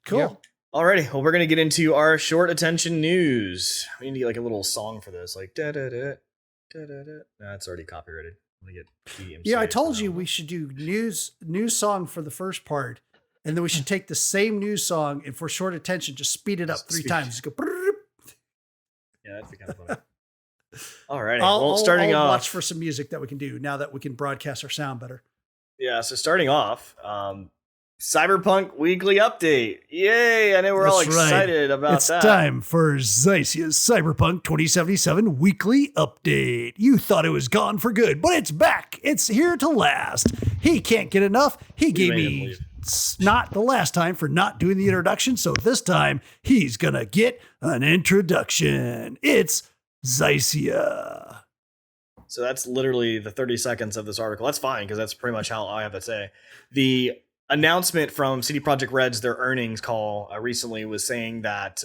Cool. Yeah. Alrighty, well, we're gonna get into our short attention news. We need to get like a little song for this, like da da da da da da. Nah, it's already copyrighted. Get DMCA. Yeah, I told you we should do news song for the first part, and then we should take the same news song and for short attention, just speed it up 3 times. Just go. Yeah, that'd be kind of funny. Alrighty. Well, starting off, watch for some music that we can do now that we can broadcast our sound better. Yeah. So starting off, Cyberpunk Weekly Update. Yay! I know we're all That's right. excited about It's that. time for Xycia's Cyberpunk 2077 Weekly Update. You thought it was gone for good, but it's back. It's here to last. He can't get enough. He gave made him me leave. not the last time for not doing the introduction, so this time he's gonna get an introduction. It's Xycia. So that's literally the 30 seconds of this article. That's fine, because that's pretty much how I have to say. The announcement from CD Projekt Red's their earnings call recently was saying that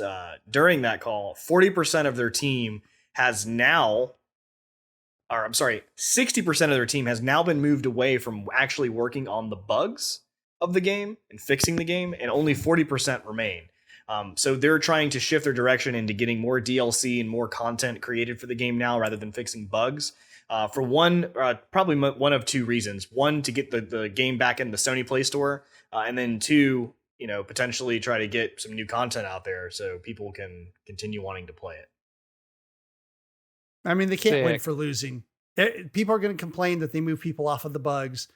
during that call, 40% of their team has now, or I'm sorry, 60% of their team has now been moved away from actually working on the bugs of the game and fixing the game, and only 40% remain. So they're trying to shift their direction into getting more DLC and more content created for the game now, rather than fixing bugs. For one, probably one of two reasons. One, to get the game back in the Sony Play Store, and then two, potentially try to get some new content out there so people can continue wanting to play it. I mean, they can't win Sick. for losing. People are going to complain that they move people off of the bugs,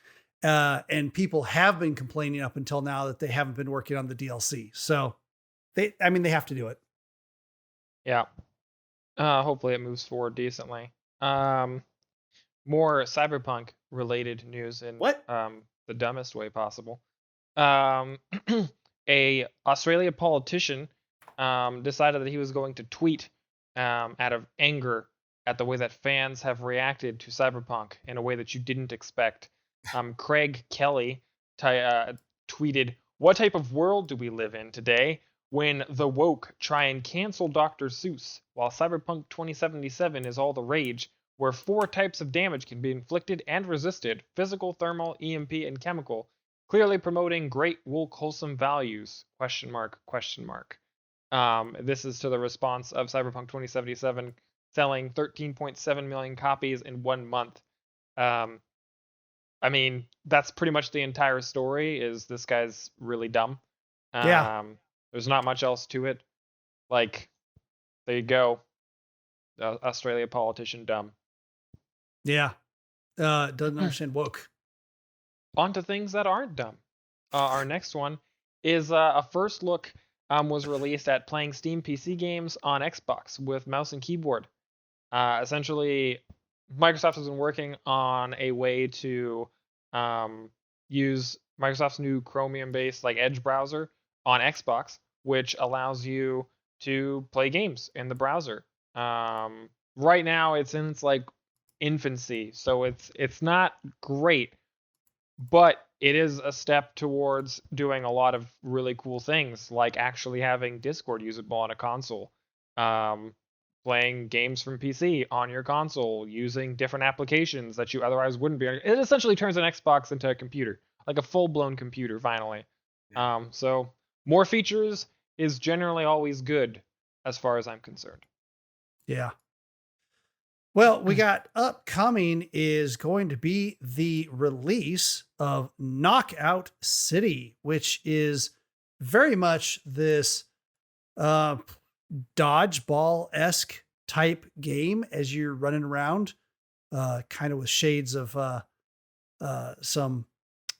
and people have been complaining up until now that they haven't been working on the DLC. So they have to do it. Yeah. Hopefully it moves forward decently. More cyberpunk related news in What? the dumbest way possible. A Australia politician decided that he was going to tweet out of anger at the way that fans have reacted to cyberpunk in a way that you didn't expect. Craig Kelly tweeted, "What type of world do we live in today when the woke try and cancel Dr. Seuss, while Cyberpunk 2077 is all the rage, where 4 types of damage can be inflicted and resisted: physical, thermal, EMP, and chemical, clearly promoting great woke wholesome values, ? This is to the response of Cyberpunk 2077 selling 13.7 million copies in 1 month. I mean, that's pretty much the entire story, is this guy's really dumb. Yeah. There's not much else to it. Like, there you go. Australia politician dumb. Yeah. Doesn't understand woke. On to things that aren't dumb. Our next one is a first look was released at playing Steam PC games on Xbox with mouse and keyboard. Essentially, Microsoft has been working on a way to use Microsoft's new Chromium-based Edge browser on Xbox, which allows you to play games in the browser. Right now, it's in its infancy, so it's not great, but it is a step towards doing a lot of really cool things, like actually having Discord usable on a console, playing games from PC on your console, using different applications that you otherwise wouldn't be. It essentially turns an Xbox into a computer, like a full-blown computer, finally. So more features is generally always good, as far as I'm concerned. Yeah. Well, we got upcoming is going to be the release of Knockout City, which is very much this dodgeball-esque type game as you're running around, kind of with shades of some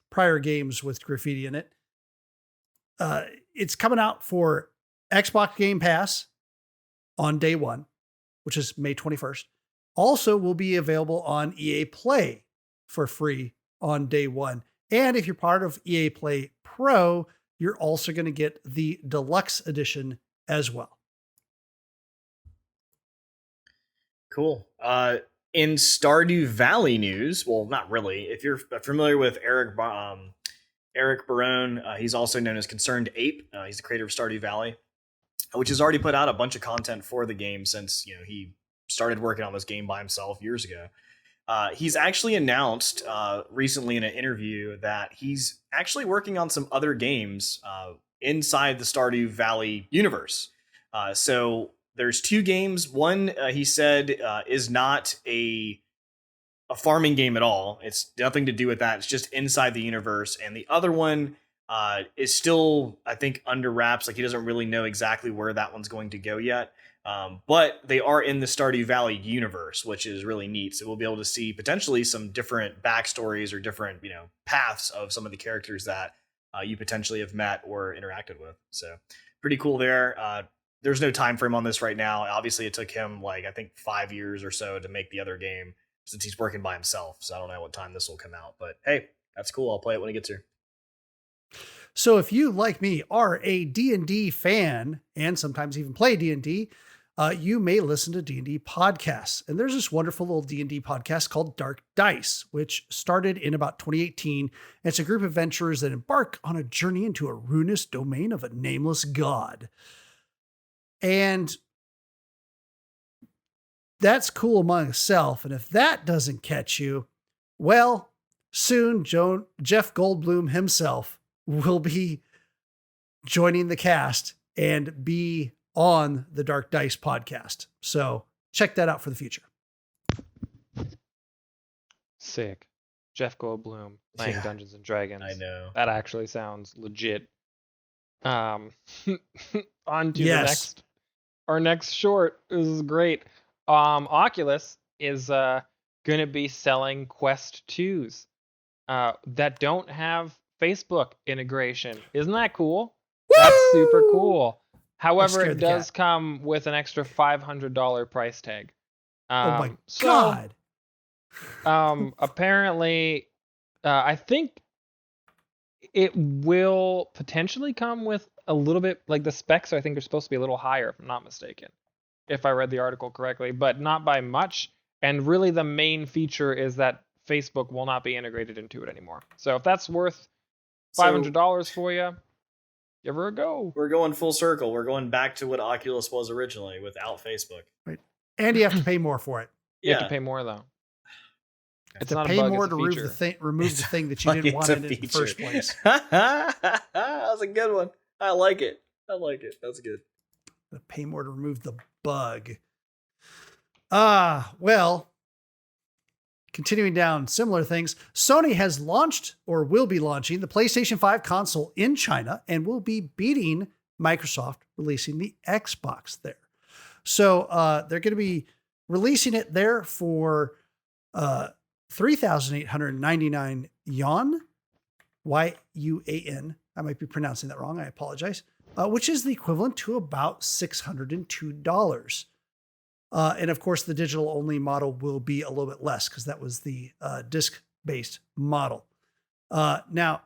prior games with graffiti in it. It's coming out for Xbox Game Pass on day 1, which is May 21st. Also will be available on EA Play for free on day 1. And if you're part of EA Play Pro, you're also going to get the deluxe edition as well. Cool. In Stardew Valley news, well, not really. If you're familiar with Eric Barone, he's also known as Concerned Ape. He's the creator of Stardew Valley, which has already put out a bunch of content for the game since he started working on this game by himself years ago. He's actually announced recently in an interview that he's actually working on some other games inside the Stardew Valley universe. So there's 2 games. One, he said, is not a farming game at all. It's nothing to do with that. It's just inside the universe. And the other one is still, I think, under wraps. He doesn't really know exactly where that one's going to go yet. But they are in the Stardew Valley universe, which is really neat. So we'll be able to see potentially some different backstories or different, paths of some of the characters that you potentially have met or interacted with. So pretty cool there. There's no time frame on this right now. Obviously, it took him like I think 5 years or so to make the other game since he's working by himself. So I don't know what time this will come out, but hey, that's cool. I'll play it when it gets here. So if you, like me, are a D&D fan and sometimes even play D&D, you may listen to D&D podcasts. And there's this wonderful little D&D podcast called Dark Dice, which started in about 2018. It's a group of adventurers that embark on a journey into a ruinous domain of a nameless god. And that's cool among itself. And if that doesn't catch you, well, soon Jeff Goldblum himself will be joining the cast and be on the Dark Dice podcast. So check that out for the future. Sick. Jeff Goldblum playing Dungeons and Dragons. I know. That actually sounds legit. On to our next short. This is great. Oculus is gonna be selling Quest 2s that don't have Facebook integration. Isn't that cool? Woo! That's super cool. However, scared it the does cat. come with an extra $500 price tag. Oh my God. Apparently, I think it will potentially come with a little bit, like the specs I think are supposed to be a little higher, if I'm not mistaken, if I read the article correctly, but not by much. And really the main feature is that Facebook will not be integrated into it anymore. So if that's worth $500 for you, give her a go. We're going full circle. We're going back to what Oculus was originally without Facebook. Right. And you have to pay more for it. You have to pay more though. It's to not pay a bug, more it's to a feature. remove the thing that you didn't want in the first place. That was a good one. I like it. That's good. To pay more to remove the bug. Well, continuing down similar things, Sony has launched or will be launching the PlayStation 5 console in China and will be beating Microsoft releasing the Xbox there. So they're going to be releasing it there for 3,899 yuan, Y-U-A-N. I might be pronouncing that wrong. I apologize. Which is the equivalent to about $602. And of course, the digital only model will be a little bit less because that was the disc-based model. Now,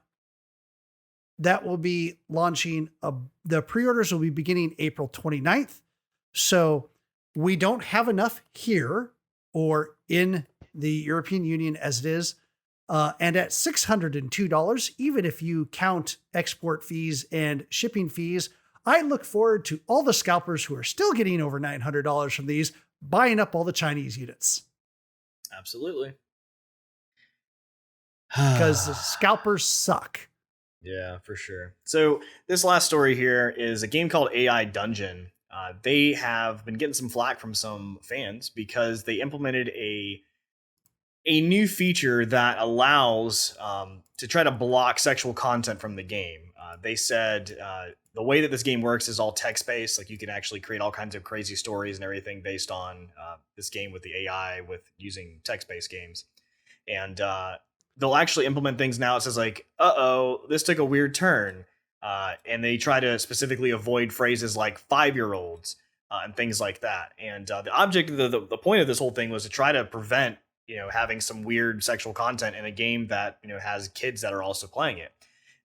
that will be launching, the pre-orders will be beginning April 29th. So we don't have enough here or in the European Union as it is. And at $602, even if you count export fees and shipping fees, I look forward to all the scalpers who are still getting over $900 from these, buying up all the Chinese units. Absolutely. Because the scalpers suck. Yeah, for sure. So this last story here is a game called AI Dungeon. They have been getting some flack from some fans because they implemented a new feature that allows to try to block sexual content from the game. They said the way that this game works is all text-based. Like you can actually create all kinds of crazy stories and everything based on this game with the AI with using text-based games. And they'll actually implement things now. It says like, uh-oh, this took a weird turn. And they try to specifically avoid phrases like 5-year-olds and things like that. And the object, the point of this whole thing was to try to prevent having some weird sexual content in a game that, has kids that are also playing it.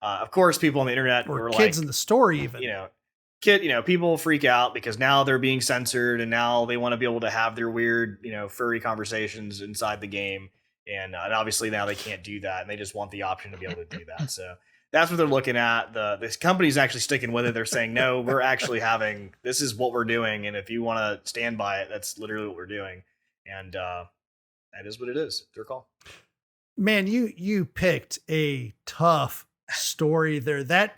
Of course, people on the internet or were kids like, in the story even, people freak out because now they're being censored and now they want to be able to have their weird, furry conversations inside the game. And obviously now they can't do that. And they just want the option to be able to do that. So that's what they're looking at. This company's actually sticking with it. They're saying, no, we're actually this is what we're doing. And if you want to stand by it, that's literally what we're doing. And, that is what it is. Their call. Man, you picked a tough story there. That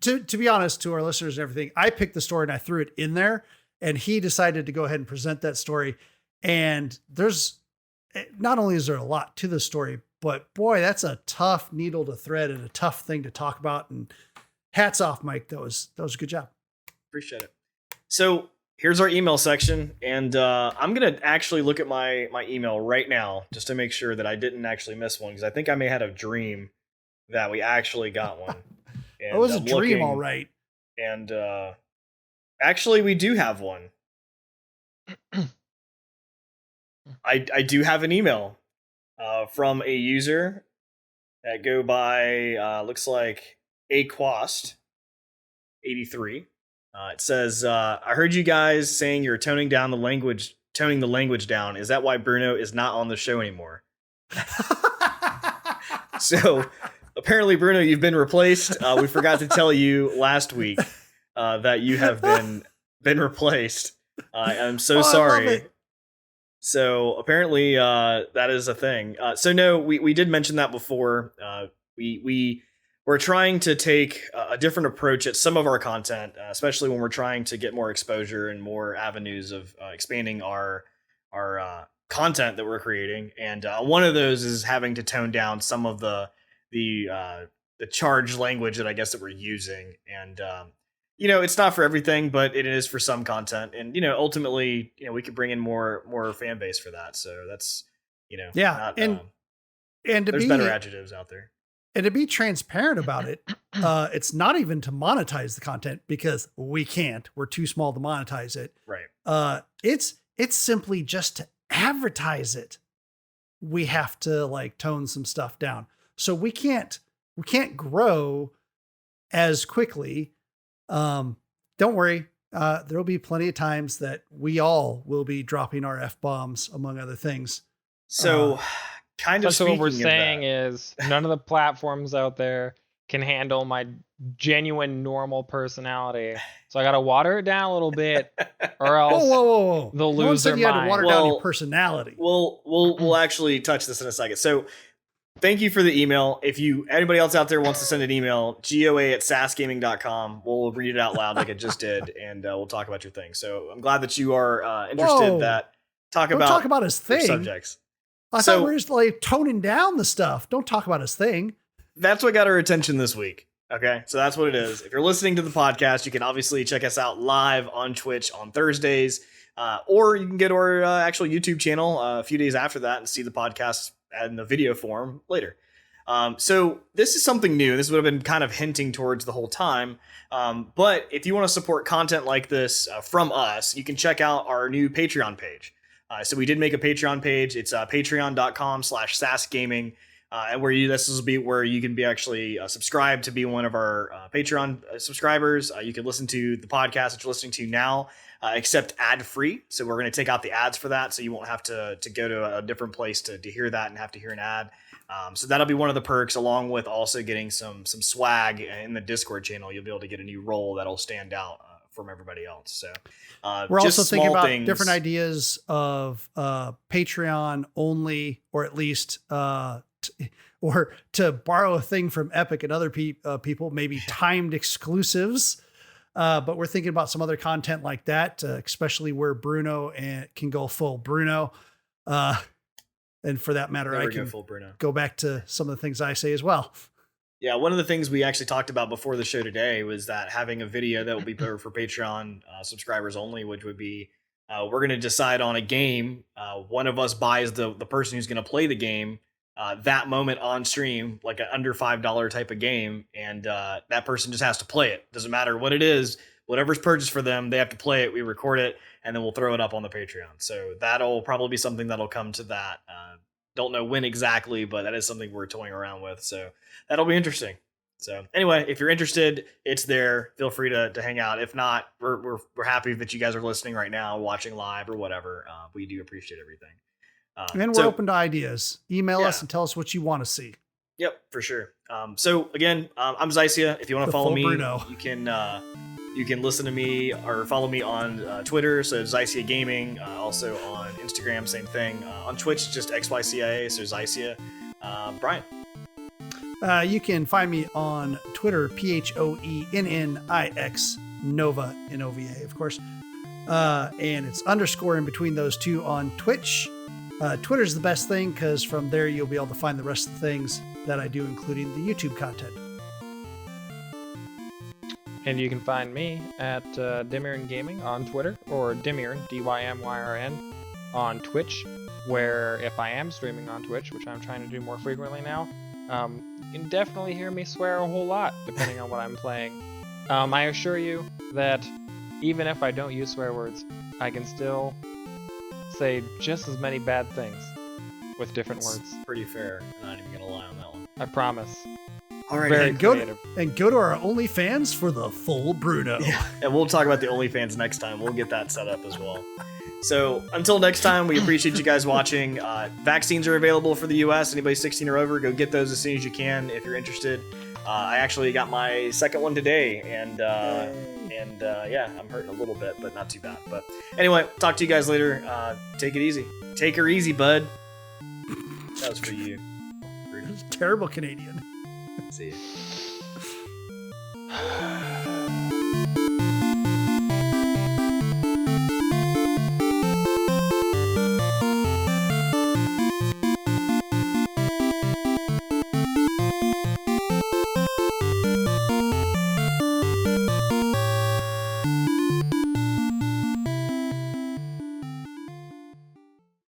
to be honest to our listeners and everything, I picked the story and I threw it in there and he decided to go ahead and present that story. And there's not only is there a lot to the story, but boy, that's a tough needle to thread and a tough thing to talk about. And hats off, Mike. That was a good job. Appreciate it. So here's our email section, and I'm going to actually look at my email right now just to make sure that I didn't actually miss one, because I think I may have had a dream that we actually got one. It was a dream, all right. And actually, we do have one. I do have an email from a user that go by looks like Aquast83. It says, "I heard you guys saying you're toning the language down. Is that why Bruno is not on the show anymore?" So apparently, Bruno, you've been replaced. We forgot to tell you last week that you have been replaced. I'm so sorry. So apparently that is a thing. So no, we did mention that before. We're trying to take a different approach at some of our content, especially when we're trying to get more exposure and more avenues of expanding our content that we're creating. And one of those is having to tone down some of the charged language that I guess that we're using. And it's not for everything, but it is for some content. And ultimately, we could bring in more fan base for that. So that's not, and there's better adjectives out there. And to be transparent about it, it's not even to monetize the content because we can't. We're too small to monetize it. Right. It's simply just to advertise it. We have to like tone some stuff down. So we can't grow as quickly. Don't worry. There'll be plenty of times that we all will be dropping our F-bombs, among other things. So kind of so what we're saying is none of the platforms out there can handle my genuine normal personality. So I got to water it down a little bit or else whoa. they'll lose their mind. You had to water down your personality. We'll actually touch this in a second. So thank you for the email. If anybody else out there wants to send an email, goa@sasgaming.com. We'll read it out loud like it just did, and we'll talk about your thing. So I'm glad that you are interested. Talk about his thing. Subjects. I thought we were just like toning down the stuff. Don't talk about his thing. That's what got our attention this week. Okay, so that's what it is. If you're listening to the podcast, you can obviously check us out live on Twitch on Thursdays, or you can get our actual YouTube channel a few days after that and see the podcast in the video form later. So this is something new. This would have been kind of hinting towards the whole time. But if you want to support content like this from us, you can check out our new Patreon page. So we did make a Patreon page. It's patreon.com/sasgaming. And this will be where you can be actually subscribed to be one of our Patreon subscribers. You can listen to the podcast that you're listening to now, except ad-free. So we're going to take out the ads for that, so you won't have to go to a different place to hear that and have to hear an ad. So that'll be one of the perks, along with also getting some swag in the Discord channel. You'll be able to get a new role that'll stand out from everybody else. So we're also thinking about different ideas of Patreon only, or at least or to borrow a thing from Epic and other people, maybe timed exclusives. But we're thinking about some other content like that, especially where Bruno can go full Bruno. And for that matter, I can go back to some of the things I say as well. Yeah, one of the things we actually talked about before the show today was that having a video that will be for Patreon subscribers only, which would be we're going to decide on a game. One of us buys the person who's going to play the game that moment on stream, like an under $5 type of game, and that person just has to play it. Doesn't matter what it is, whatever's purchased for them, they have to play it. We record it, and then we'll throw it up on the Patreon. So that'll probably be something that'll come to that. Don't know when exactly, but that is something we're toying around with. So that'll be interesting. So anyway, if you're interested, it's there. Feel free to hang out. If not, we're happy that you guys are listening right now, watching live or whatever. We do appreciate everything. And we're open to ideas. Email us and tell us what you want to see. Yep, for sure. So again, I'm Xycia. If you want to follow me, Bruno. You can listen to me or follow me on Twitter, so Xycia Gaming. Also on Instagram, same thing. On Twitch, just XYCIA, so Xycia. Brian. You can find me on Twitter, PHOENNIX, Nova, NOVA, of course. And it's underscore in between those two on Twitch. Twitter's the best thing because from there you'll be able to find the rest of the things that I do, including the YouTube content. And you can find me at Dymyrn Gaming on Twitter, or Dymyrn, DYMYRN, on Twitch, where if I am streaming on Twitch, which I'm trying to do more frequently now, You can definitely hear me swear a whole lot depending on what I'm playing. I assure you that even if I don't use swear words, I can still say just as many bad things with different words. Pretty fair. I'm not even gonna lie on that one. I promise. All right, Very and go creative. to our OnlyFans for the full Bruno. Yeah, and we'll talk about the OnlyFans next time. We'll get that set up as well. So until next time, we appreciate you guys watching. Vaccines are available for the U.S. Anybody 16 or over, go get those as soon as you can if you're interested. I actually got my second one today, and yeah, I'm hurting a little bit, but not too bad. But anyway, talk to you guys later. Take it easy. Take her easy, bud. That was for you. Terrible Canadian. See ya.